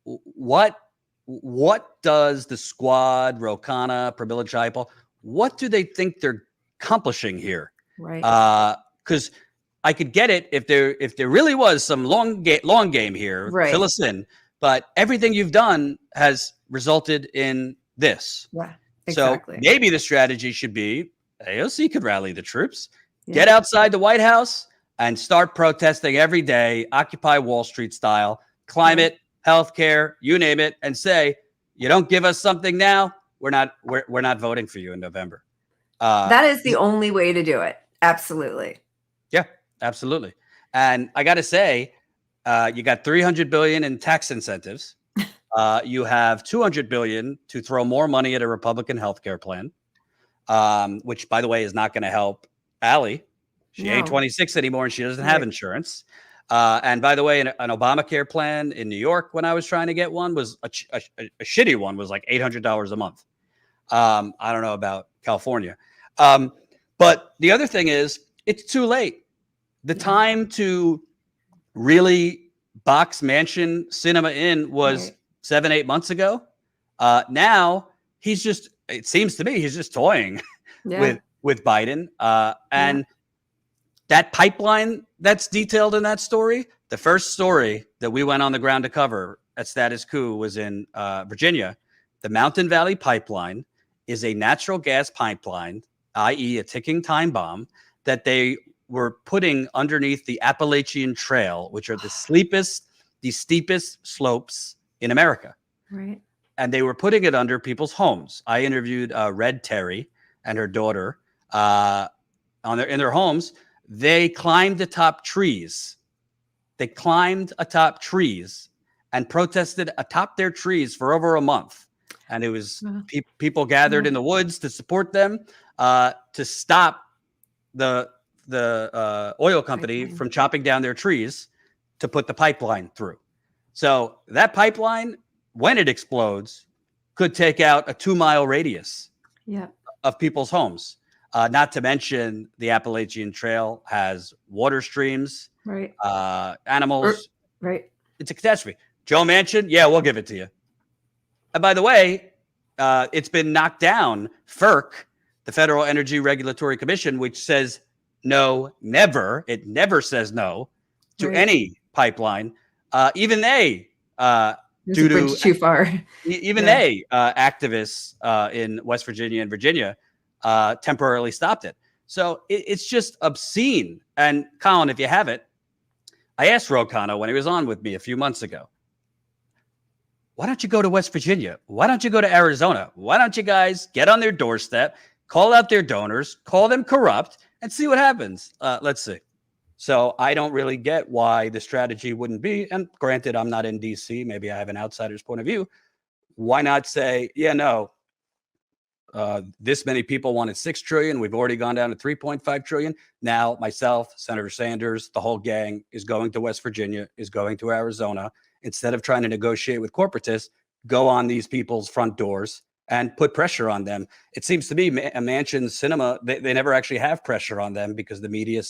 what does the squad, Ro Khanna, Pramila Jayapal, what do they think they're accomplishing here? Right. Because I could get it if there really was some long game here, right. Fill us in. But everything you've done has resulted in this. Yeah, exactly. So maybe the strategy should be AOC could rally the troops, get outside the White House, and start protesting every day, Occupy Wall Street style, climate, healthcare, you name it, and say, you don't give us something now, we're not voting for you in November. That is the only way to do it. Absolutely. Yeah, absolutely. And I got to say, you got $300 billion in tax incentives. You have $200 billion to throw more money at a Republican healthcare plan, which, by the way, is not going to help Allie. She ain't 26 anymore, and she doesn't have insurance. And by the way, an Obamacare plan in New York, when I was trying to get one, was a shitty one, was like $800 a month. I don't know about California. But the other thing is, it's too late. The time to really box Manchin cinema in was 7-8 months ago. Now he's just, it seems to me, he's just toying with Biden. And that pipeline that's detailed in that story, the first story that we went on the ground to cover at Status Coup was in Virginia. The Mountain Valley Pipeline is a natural gas pipeline, i.e. a ticking time bomb, that they were putting underneath the Appalachian Trail, which are the steepest slopes in America. Right. And they were putting it under people's homes. I interviewed Red Terry and her daughter in their homes. They climbed atop trees. They climbed atop trees and protested atop their trees for over a month. And it was people gathered in the woods to support them, to stop the oil company from chopping down their trees to put the pipeline through. So that pipeline, when it explodes, could take out a 2-mile radius of people's homes. Not to mention the Appalachian Trail has water streams, animals. Right. It's a catastrophe. Joe Manchin, yeah, we'll give it to you. And by the way, it's been knocked down. FERC, the Federal Energy Regulatory Commission, which says no, never. It never says no to any pipeline. Even they, due to too far. Even they, activists in West Virginia and Virginia, temporarily stopped it. So it's just obscene. And Colin, if you have it, I asked Ro Khanna when he was on with me a few months ago, why don't you go to West Virginia? Why don't you go to Arizona? Why don't you guys get on their doorstep, call out their donors, call them corrupt, and see what happens? Let's see. So I don't really get why the strategy wouldn't be, and granted, I'm not in DC, maybe I have an outsider's point of view. Why not say, yeah, no, this many people wanted 6 trillion. We've already gone down to 3.5 trillion. Now myself, Senator Sanders, the whole gang is going to West Virginia, is going to Arizona. Instead of trying to negotiate with corporatists, go on these people's front doors and put pressure on them. It seems to me Manchin cinema, they never actually have pressure on them because the media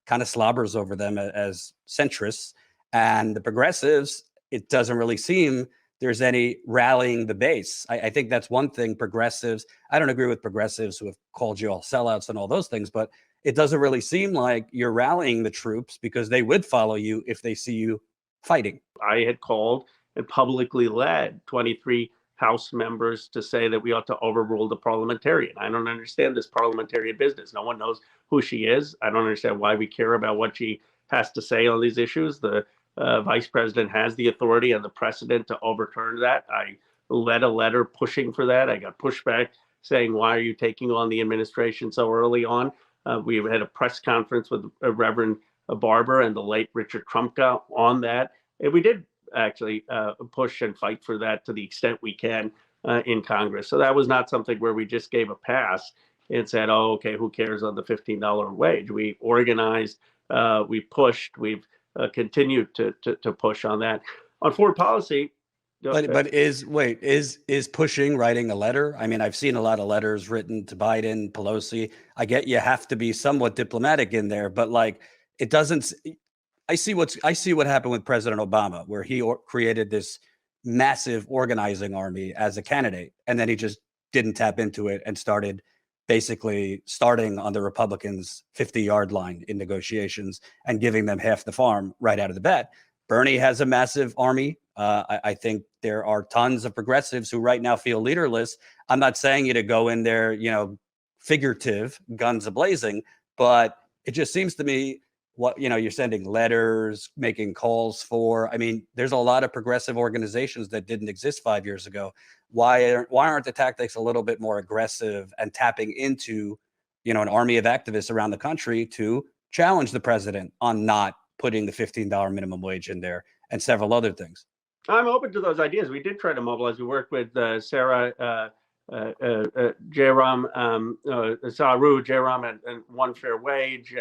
kind of slobbers over them as centrists. And the progressives, it doesn't really seem there's any rallying the base. I think that's one thing progressives, I don't agree with progressives who have called you all sellouts and all those things, but it doesn't really seem like you're rallying the troops because they would follow you if they see you fighting. I had called and publicly led 23 House members to say that we ought to overrule the parliamentarian. I don't understand this parliamentarian business. No one knows who she is. I don't understand why we care about what she has to say on these issues. The vice president has the authority and the precedent to overturn that. I led a letter pushing for that. I got pushback saying, why are you taking on the administration so early on? We had a press conference with Reverend Barber and the late Richard Trumka on that. And we did actually push and fight for that to the extent we can in Congress. So that was not something where we just gave a pass and said, oh, okay, who cares on the $15 wage? We organized, we pushed, we've continued to push on that. On foreign policy. But is pushing writing a letter? I mean, I've seen a lot of letters written to Biden, Pelosi. I get you have to be somewhat diplomatic in there, but like it doesn't. I see what happened with President Obama, where he created this massive organizing army as a candidate, and then he just didn't tap into it and started basically starting on the Republicans' 50-yard line in negotiations and giving them half the farm right out of the bat. Bernie has a massive army. I think there are tons of progressives who right now feel leaderless. I'm not saying you to go in there, figurative, guns a-blazing, but it just seems to me you're sending letters, making calls for. I mean, there's a lot of progressive organizations that didn't exist 5 years ago. Why aren't the tactics a little bit more aggressive and tapping into, an army of activists around the country to challenge the president on not putting the $15 minimum wage in there and several other things? I'm open to those ideas. We did try to mobilize. We worked with Sarah Jairam, Saru Jairam and One Fair Wage.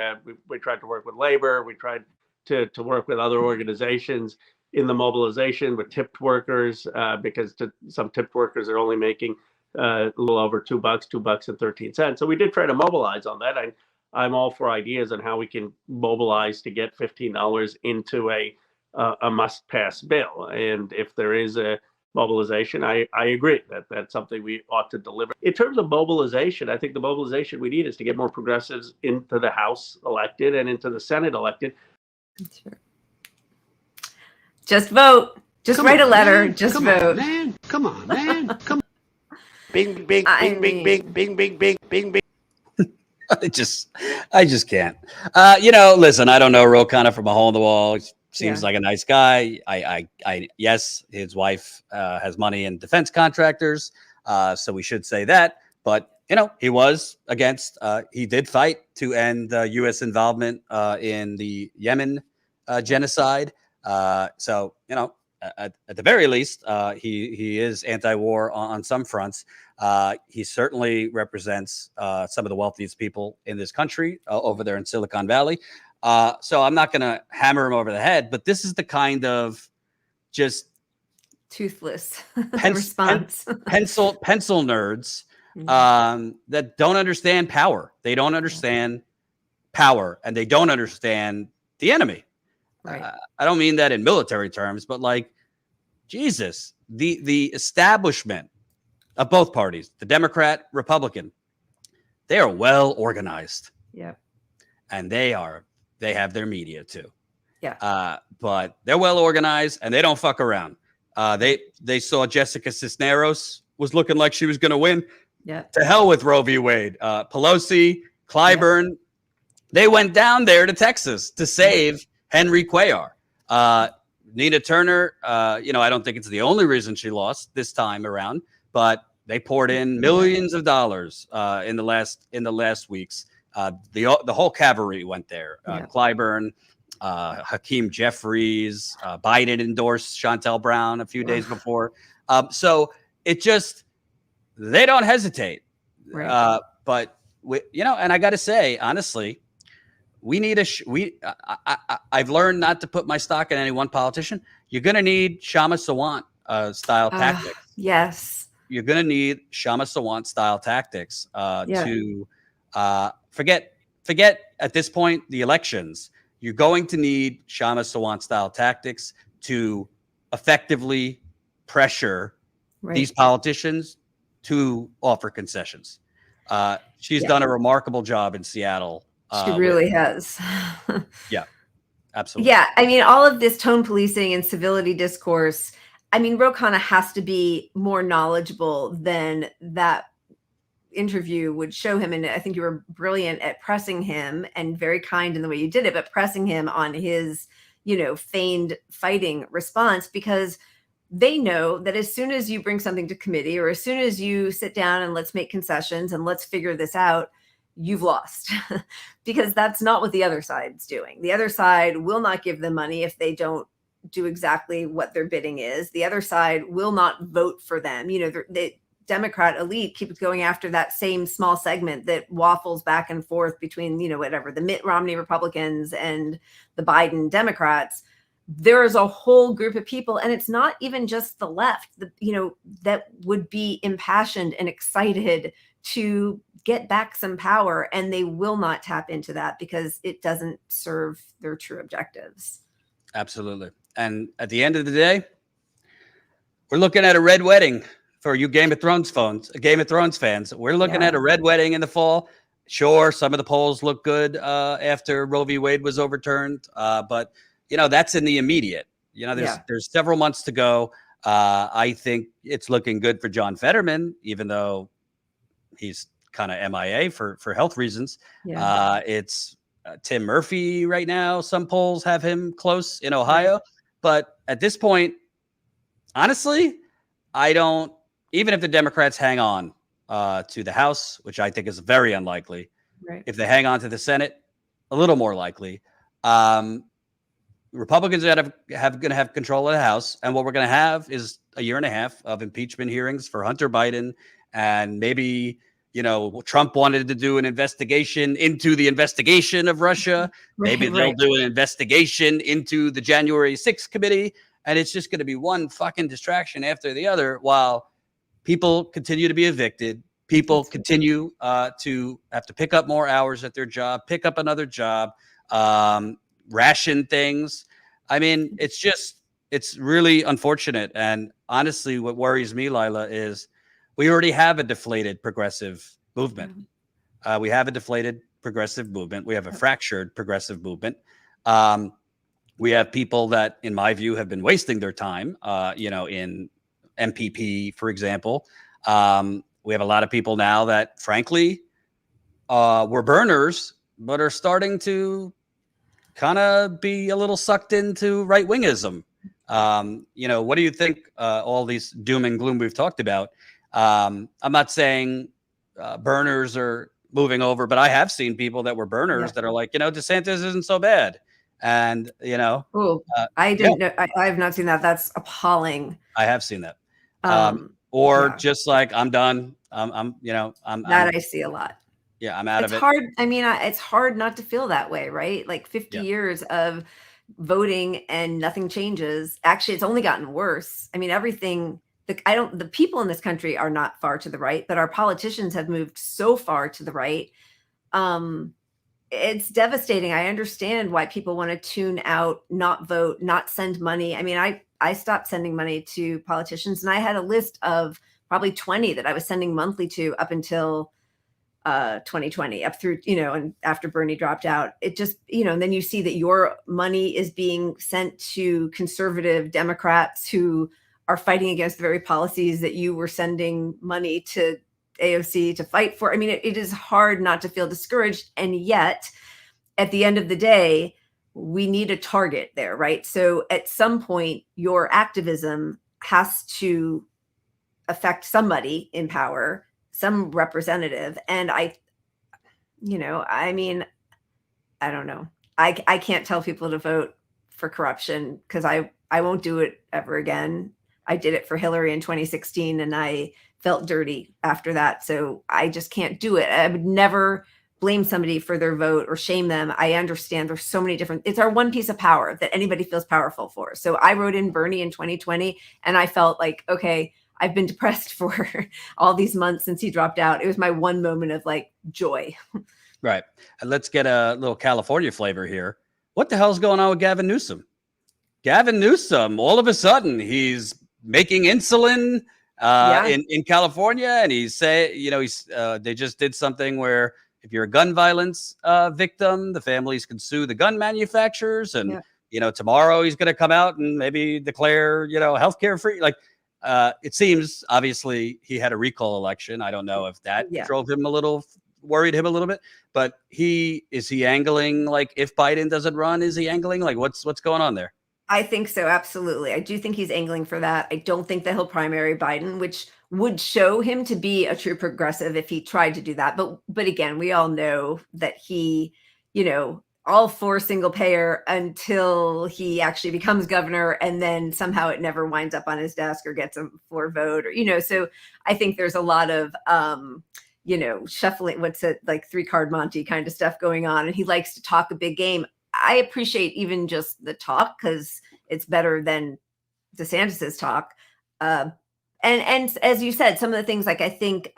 We tried to work with labor. We tried to work with other organizations in the mobilization with tipped workers, because some tipped workers are only making a little over $2.13. So we did try to mobilize on that. I'm all for ideas on how we can mobilize to get $15 into a must-pass bill. And if there is a mobilization, I agree that that's something we ought to deliver. In terms of mobilization, I think the mobilization we need is to get more progressives into the House elected and into the Senate elected. That's right. Just vote. Just write a letter. Man. Just Come vote. on, man. Come on, man. Come on. Bing, bing, bing, bing, bing, bing, bing, bing, bing, bing. I just can't. Listen, I don't know Ro Khanna from a hole in the wall. Seems like a nice guy. Yes, his wife has money in defense contractors, so we should say that. But he was against. He did fight to end U.S. involvement in the Yemen genocide. So at the very least, he is anti-war on some fronts. He certainly represents some of the wealthiest people in this country over there in Silicon Valley. So I'm not going to hammer him over the head, but this is the kind of just toothless response. pencil nerds that don't understand power. They don't understand power, and they don't understand the enemy. Right. I don't mean that in military terms, but like, Jesus, the establishment of both parties, the Democrat, Republican, they are well organized. Yeah. And they have their media too. Yeah. But they're well organized and they don't fuck around. They saw Jessica Cisneros was looking like she was going to win. Yeah. To hell with Roe v. Wade. Pelosi, Clyburn, they went down there to Texas to save Henry Cuellar. Nina Turner, I don't think it's the only reason she lost this time around, but they poured in millions of dollars in the last weeks. The whole cavalry went there. Clyburn, Hakeem Jeffries, Biden endorsed Chantel Brown a few days before. So it just, they don't hesitate. Right. But and I got to say, honestly, we need I've learned not to put my stock in any one politician. You're going to need Shama Sawant style tactics. Yes. You're going to need Shama Sawant style tactics to forget at this point the elections. You're going to need Shama Sawant style tactics to effectively pressure these politicians to offer concessions. She's done a remarkable job in Seattle. She really has. Yeah, absolutely. Yeah. I mean, all of this tone policing and civility discourse, I mean, Ro Khanna has to be more knowledgeable than that interview would show him. And I think you were brilliant at pressing him, and very kind in the way you did it, but pressing him on his, feigned fighting response, because they know that as soon as you bring something to committee, or as soon as you sit down and let's make concessions and let's figure this out, you've lost. Because that's not what the other side's doing. The other side will not give them money if they don't do exactly what their bidding is. The other side will not vote for them. The Democrat elite keeps going after that same small segment that waffles back and forth between, whatever, the Mitt Romney Republicans and the Biden Democrats. There is a whole group of people, and it's not even just the left, that would be impassioned and excited to get back some power, and they will not tap into that because it doesn't serve their true objectives. Absolutely. And at the end of the day, we're looking at a red wedding for you Game of Thrones fans. We're looking at a red wedding in the fall. Sure, some of the polls look good after Roe v. Wade was overturned, but that's in the immediate. There's several months to go. I think it's looking good for John Fetterman, even though he's kind of MIA for health reasons. It's Tim Murphy right now. Some polls have him close in Ohio. But at this point, honestly, even if the Democrats hang on to the House, which I think is very unlikely, if they hang on to the Senate, a little more likely, Republicans are going to have control of the House. And what we're going to have is a year and a half of impeachment hearings for Hunter Biden. And maybe, Trump wanted to do an investigation into the investigation of Russia. Maybe they'll do an investigation into the January 6th committee. And it's just going to be one fucking distraction after the other while people continue to be evicted. People continue to have to pick up more hours at their job, pick up another job, ration things. I mean, it's really unfortunate. And honestly, what worries me, Lila, is we already have a deflated progressive movement. We have a deflated progressive movement. We have a fractured progressive movement. We have people that, in my view, have been wasting their time, in MPP, for example. We have a lot of people now that, frankly, were burners, but are starting to kind of be a little sucked into right-wingism. What do you think, all these doom and gloom we've talked about? I'm not saying burners are moving over, but I have seen people that were burners that are like, DeSantis isn't so bad. And, I didn't know. I have not seen that. That's appalling. I have seen that. Just like, I'm done. I see a lot. Yeah, I'm out of it. It's hard. I mean, it's hard not to feel that way, right? Like 50 years of voting and nothing changes. Actually, it's only gotten worse. I mean, everything. The people in this country are not far to the right, but our politicians have moved so far to the right. It's devastating. I understand why people want to tune out, not vote, not send money. I mean, I stopped sending money to politicians, and I had a list of probably 20 that I was sending monthly to up until 2020, up through, and after Bernie dropped out. It just, and then you see that your money is being sent to conservative Democrats who are fighting against the very policies that you were sending money to AOC to fight for. I mean, it is hard not to feel discouraged. And yet, at the end of the day, we need a target there, right? So at some point, your activism has to affect somebody in power, some representative. And I don't know. I can't tell people to vote for corruption because I won't do it ever again. I did it for Hillary in 2016 and I felt dirty after that. So I just can't do it. I would never blame somebody for their vote or shame them. I understand there's so many different, it's our one piece of power that anybody feels powerful for. So I wrote in Bernie in 2020 and I felt like, okay, I've been depressed for all these months since he dropped out. It was my one moment of like joy. Right. And let's get a little California flavor here. What the hell's going on with Gavin Newsom? Gavin Newsom, all of a sudden, he's making insulin in California. And they just did something where if you're a gun violence victim, the families can sue the gun manufacturers. And tomorrow he's going to come out and maybe declare, healthcare free. Like, it seems obviously he had a recall election. I don't know if that worried him a little bit, but is he angling like if Biden doesn't run, is he angling like what's going on there? I think so. Absolutely. I do think he's angling for that. I don't think that he'll primary Biden, which would show him to be a true progressive if he tried to do that. But again, we all know that he, all for single payer until he actually becomes governor, and then somehow it never winds up on his desk or gets a floor vote, or, so I think there's a lot of, shuffling, what's it, like 3-card Monty kind of stuff going on. And he likes to talk a big game. I appreciate even just the talk because it's better than DeSantis's talk. And as you said, some of the things, like I think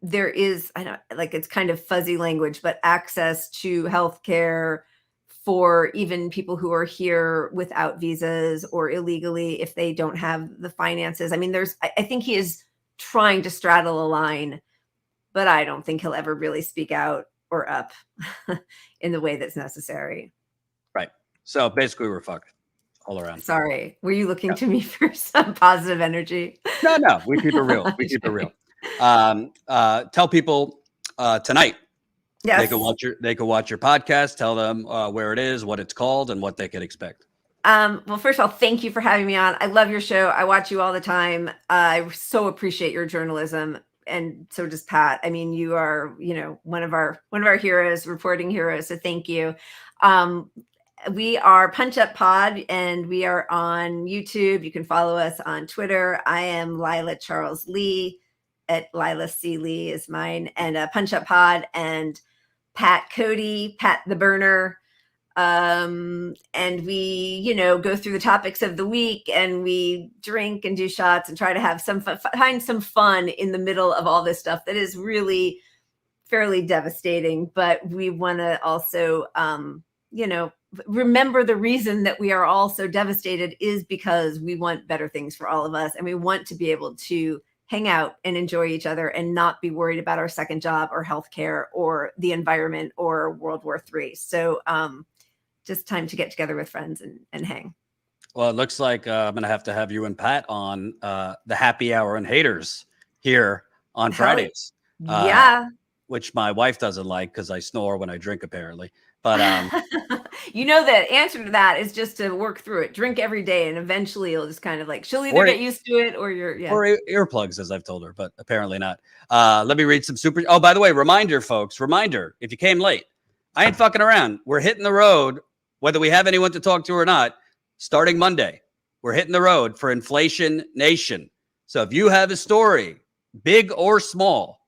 there is, I know, like it's kind of fuzzy language, but access to healthcare for even people who are here without visas or illegally if they don't have the finances. I mean, I think he is trying to straddle a line, but I don't think he'll ever really speak out or up in the way that's necessary. Right. So basically we're fucked all around. Sorry. Were you looking to me for some positive energy? No, we keep it real. We keep it real. Tell people tonight. Yes. They can watch your podcast. Tell them where it is, what it's called, and what they can expect. Well, first of all, thank you for having me on. I love your show. I watch you all the time. I so appreciate your journalism. And so does Pat. I mean, you are, one of our heroes, reporting heroes. So thank you. We are Punch Up Pod, and we are on YouTube. You can follow us on Twitter. I am Lila Charles Lee at Lila C. Lee is mine, and Punch Up Pod, and Pat Cody, Pat the Burner. And we, go through the topics of the week, and we drink and do shots and try to have find some fun in the middle of all this stuff that is really fairly devastating. But we want to also, remember the reason that we are all so devastated is because we want better things for all of us. And we want to be able to hang out and enjoy each other and not be worried about our second job or healthcare or the environment or World War III. So, just time to get together with friends and hang. Well, it looks like I'm going to have you and Pat on the happy hour and haters here on Fridays. Yeah. Which my wife doesn't like because I snore when I drink, apparently. But the answer to that is just to work through it. Drink every day, and eventually you'll just kind of she'll either get used to it or or earplugs, as I've told her, but apparently not. Let me read some super. Oh, by the way, reminder, folks, if you came late, I ain't fucking around. We're hitting the road. Whether we have anyone to talk to or not, starting Monday, we're hitting the road for Inflation Nation. So if you have a story, big or small,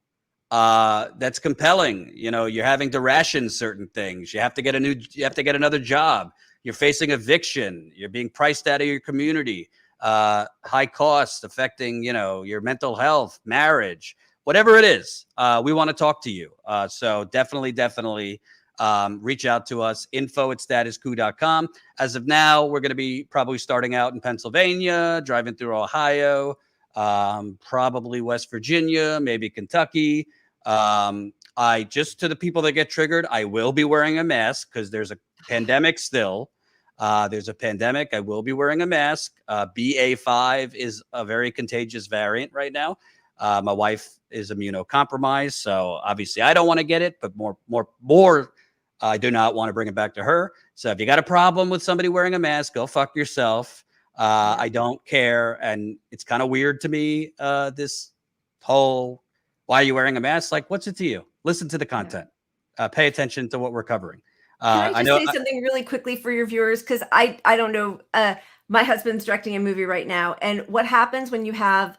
that's compelling, you're having to ration certain things. You have to get another job. You're facing eviction. You're being priced out of your community. High costs affecting, your mental health, marriage, whatever it is. We want to talk to you. So definitely. Reach out to us, info@statuscoup.com. As of now, we're going to be probably starting out in Pennsylvania, driving through Ohio, probably West Virginia, maybe Kentucky. To the people that get triggered, I will be wearing a mask because there's a pandemic still. There's a pandemic. I will be wearing a mask. BA.5 is a very contagious variant right now. My wife is immunocompromised, so obviously I don't want to get it, but more, I do not want to bring it back to her. So if you got a problem with somebody wearing a mask, go fuck yourself. I don't care. And it's kind of weird to me, this whole, why are you wearing a mask? Like, what's it to you? Listen to the content. Pay attention to what we're covering. Can I just say something really quickly for your viewers? Because I don't know. My husband's directing a movie right now. And what happens when you have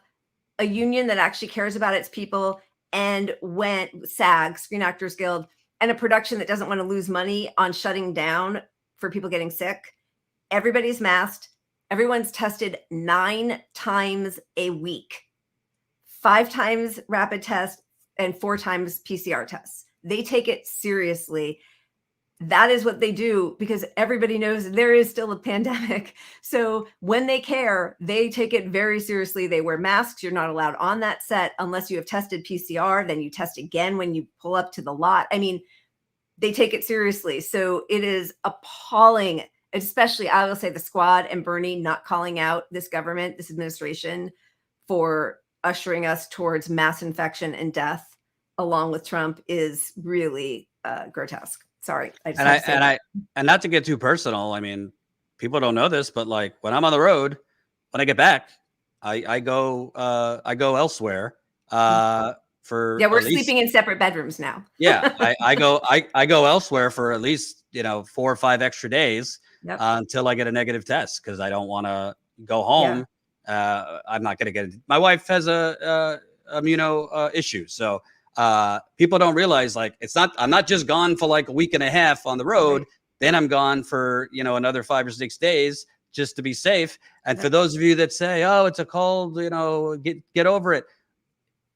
a union that actually cares about its people, and when SAG, Screen Actors Guild, and a production that doesn't want to lose money on shutting down for people getting sick? Everybody's masked. Everyone's tested 9 times a week, 5 times rapid test and 4 times PCR tests. They take it seriously. That is what they do because everybody knows there is still a pandemic. So when they care, they take it very seriously. They wear masks. You're not allowed on that set unless you have tested PCR. Then you test again when you pull up to the lot. I mean, they take it seriously. So it is appalling especially I will say the squad and Bernie not calling out this government, this administration for ushering us towards mass infection and death along with Trump is really grotesque. Sorry. And not to get too personal. I mean, people don't know this, but like when I'm on the road, when I get back, I go elsewhere for we're sleeping in separate bedrooms now. I go elsewhere for at least 4 or 5 extra days until I get a negative test because I don't want to go home. I'm not going to get it. My wife has a immuno issue, so people don't realize like I'm not just gone for like a week and a half on the road. Then I'm gone for another 5 or 6 days just to be safe. And for those of you that say, oh, it's a cold, get over it.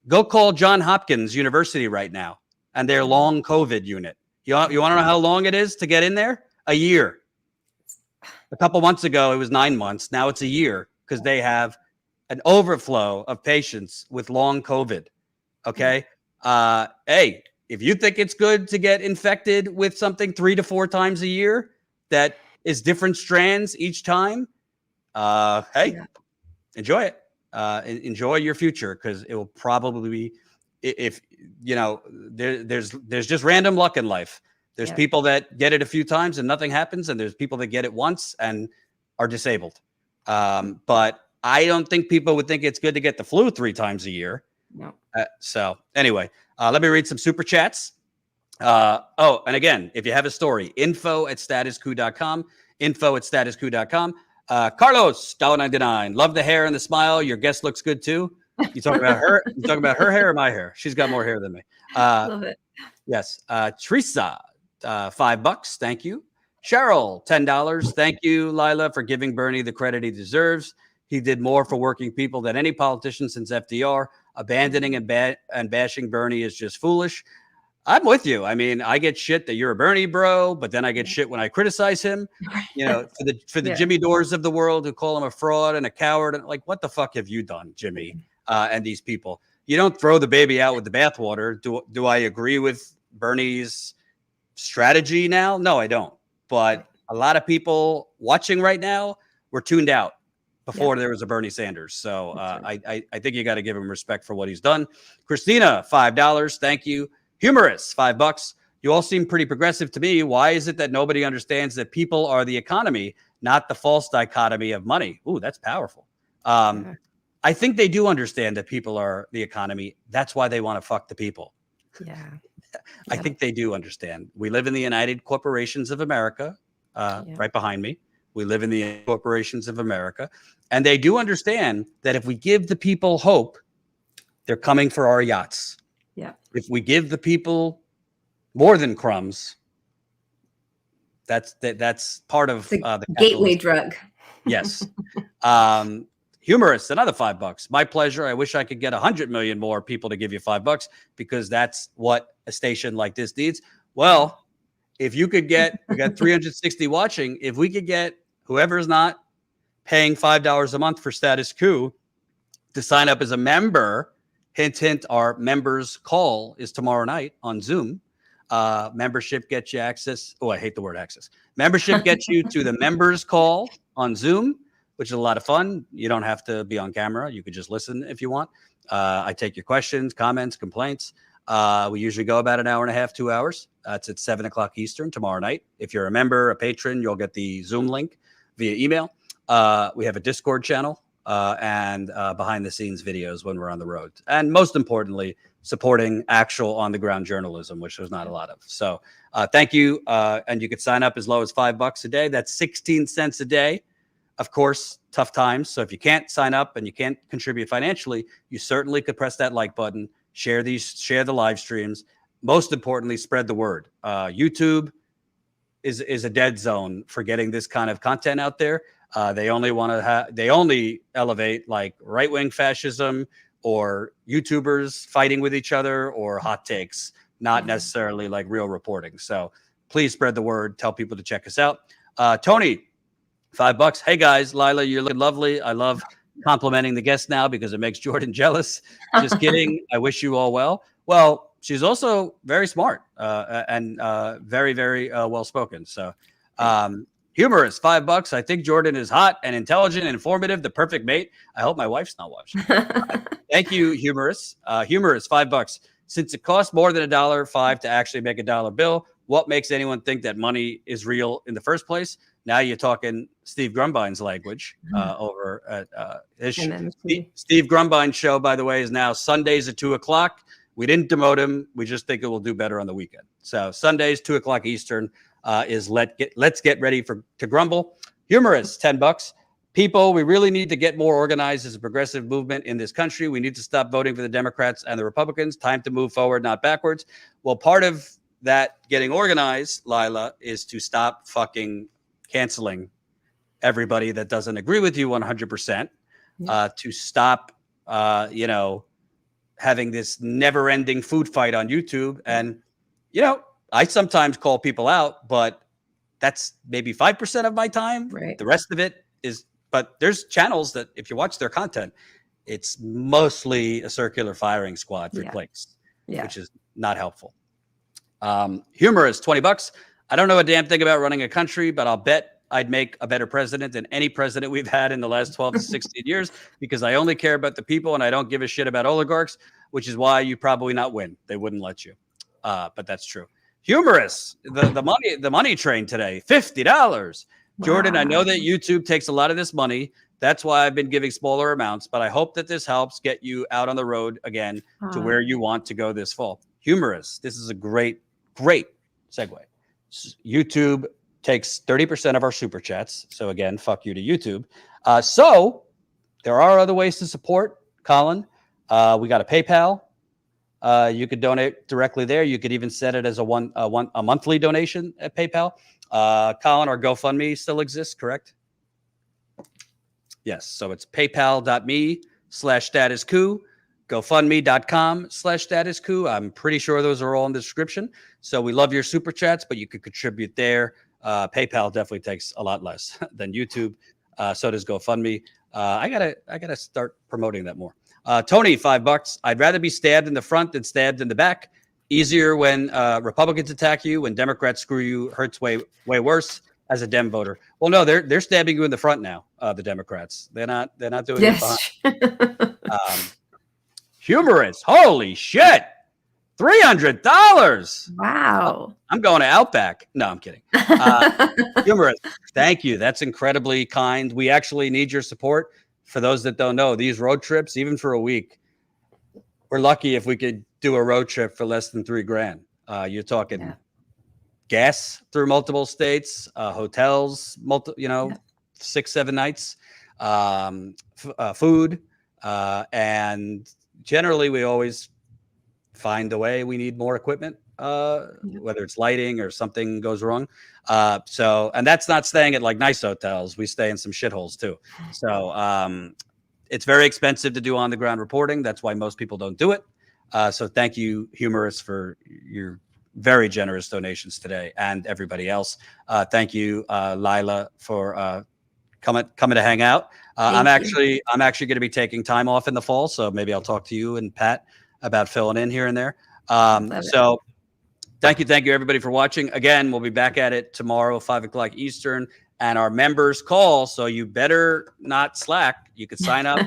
Go call Johns Hopkins University right now and their long COVID unit. You want to know how long it is to get in there? A year. A couple months ago, it was 9 months. Now it's a year because they have an overflow of patients with long COVID. Okay. Hey, if you think it's good to get infected with something 3 to 4 times a year that is different strands each time, enjoy it. Enjoy your future because it will probably be, if there's just random luck in life. There's people that get it a few times and nothing happens, and there's people that get it once and are disabled. But I don't think people would think it's good to get the flu 3 times a year. No. So anyway, let me read some super chats. And again, if you have a story, info@statuscoup.com, info@statuscoup.com. Carlos, $1.99. Love the hair and the smile. Your guest looks good too. You talking about her? You talking about her hair or my hair? She's got more hair than me. Love it. Yes. Teresa, $5. Thank you. Cheryl, $10. Thank you, Lila, for giving Bernie the credit he deserves. He did more for working people than any politician since FDR. Abandoning and bashing Bernie is just foolish. I'm with you. I mean, I get shit that you're a Bernie bro, but then I get shit when I criticize him. For the Jimmy Dores of the world who call him a fraud and a coward. And like, what the fuck have you done, Jimmy, and these people? You don't throw the baby out with the bathwater. Do I agree with Bernie's strategy now? No, I don't. But a lot of people watching right now were tuned out before there was a Bernie Sanders. So I think you got to give him respect for what he's done. Christina, $5. Thank you. Humorous, $5. You all seem pretty progressive to me. Why is it that nobody understands that people are the economy, not the false dichotomy of money? Ooh, that's powerful. I think they do understand that people are the economy. That's why they want to fuck the people. Yeah. I think they do understand. We live in the United Corporations of America, right behind me. We live in the corporations of America. And they do understand that if we give the people hope, they're coming for our yachts. Yeah. If we give the people more than crumbs, that's part of the gateway drug. Yes. Humorous, another $5. My pleasure. I wish I could get 100 million more people to give you $5 because that's what a station like this needs. Well, if you could get, we got 360 watching. If we could get whoever's not paying $5 a month for Status Coup to sign up as a member, hint, hint, our members call is tomorrow night on Zoom. Membership gets you access. Oh, I hate the word access. Membership gets you to the members call on Zoom, which is a lot of fun. You don't have to be on camera. You could just listen if you want. I take your questions, comments, complaints. We usually go about an hour and a half, 2 hours. It's at 7 o'clock Eastern tomorrow night. If you're a member, a patron, you'll get the Zoom link via email. We have a Discord channel and behind the scenes videos when we're on the road. And most importantly, supporting actual on the ground journalism, which there's not a lot of. So thank you. And you could sign up as low as $5 a day. That's 16 cents a day. Of course, tough times. So if you can't sign up and you can't contribute financially, you certainly could press that like button, share the live streams. Most importantly, spread the word. YouTube is a dead zone for getting this kind of content out there. They only elevate like right-wing fascism or YouTubers fighting with each other or hot takes, not necessarily like real reporting. So please spread the word. Tell people to check us out. Tony, $5. Hey guys, Lila, you're looking lovely. I love complimenting the guest now because it makes Jordan jealous. Just kidding. I wish you all well. Well, she's also very smart and very, very well spoken. So Humorous, $5. I think Jordan is hot and intelligent and informative, the perfect mate. I hope my wife's not watching. Thank you, Humorous. Humorous, $5. Since it costs more than $1.05 to actually make a dollar bill, what makes anyone think that money is real in the first place? Now you're talking Steve Grumbine's language over at his Steve Grumbine's show, by the way, is now Sundays at 2:00. We didn't demote him. We just think it will do better on the weekend. So Sundays, 2:00 Eastern, is let's get ready to grumble. Humorous, $10. People, we really need to get more organized as a progressive movement in this country. We need to stop voting for the Democrats and the Republicans. Time to move forward, not backwards. Well, part of that getting organized, Lila, is to stop fucking canceling everybody that doesn't agree with you 100%. To stop, having this never-ending food fight on YouTube. And, I sometimes call people out, but that's maybe 5% of my time. Right. The rest of it is, but there's channels that if you watch their content, it's mostly a circular firing squad for clicks, which is not helpful. Humorous, $20. I don't know a damn thing about running a country, but I'll bet I'd make a better president than any president we've had in the last 12 to 16 years because I only care about the people and I don't give a shit about oligarchs, which is why you probably not win. They wouldn't let you. But that's true. Humorous, the money train today, $50. Jordan, I know that YouTube takes a lot of this money. That's why I've been giving smaller amounts, but I hope that this helps get you out on the road again to where you want to go this fall. Humorous, this is a great segue. YouTube takes 30% of our super chats. So again, fuck you to YouTube. So there are other ways to support Colin. We got a PayPal. You could donate directly there. You could even set it as a monthly donation at PayPal. Colin, our GoFundMe still exists, correct? Yes. So it's paypal.me/Status Coup, GoFundMe.com/Status Coup. I'm pretty sure those are all in the description. So we love your super chats, but you could contribute there. PayPal definitely takes a lot less than YouTube. So does GoFundMe. I gotta start promoting that more. Tony, $5. I'd rather be stabbed in the front than stabbed in the back. Easier when Republicans attack you. When Democrats screw you, hurts way worse as a Dem voter. Well, no, they're stabbing you in the front now. The Democrats, they're not doing it behind. Humorous, holy shit, $300. Wow. I'm going to Outback. No, I'm kidding. Humorous, thank you. That's incredibly kind. We actually need your support. For those that don't know, these road trips, even for a week, we're lucky if we could do a road trip for less than $3,000. You're talking gas through multiple states, hotels, 6-7 nights, food, and generally we always find a way. We need more equipment, whether it's lighting or something goes wrong. And that's not staying at like nice hotels. We stay in some shitholes too. So it's very expensive to do on the ground reporting. That's why most people don't do it. So thank you, Humorous, for your very generous donations today, and everybody else. Thank you, Lila, for coming to hang out. I'm actually going to be taking time off in the fall, so maybe I'll talk to you and Pat about filling in here and there. So thank you, everybody, for watching. Again, we'll be back at it tomorrow, 5:00 Eastern, and our members call. So you better not slack. You could sign up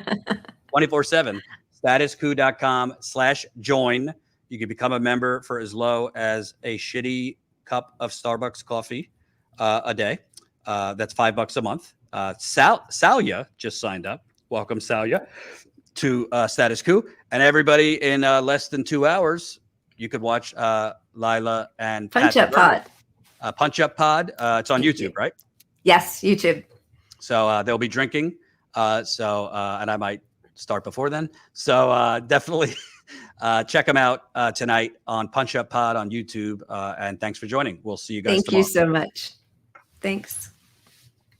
24/7. StatusCoup.com/join. You can become a member for as low as a shitty cup of Starbucks coffee a day. That's $5 a month. Salia just signed up. Welcome, Salia, to Status Coup. And everybody, in less than 2 hours, you could watch Lila and Punch Up Pod. Punch Up Pod. It's on YouTube, right? Yes, YouTube. So they'll be drinking. And I might start before then. So definitely check them out tonight on Punch Up Pod on YouTube. And thanks for joining. We'll see you guys tomorrow. Thank you so much. Thanks.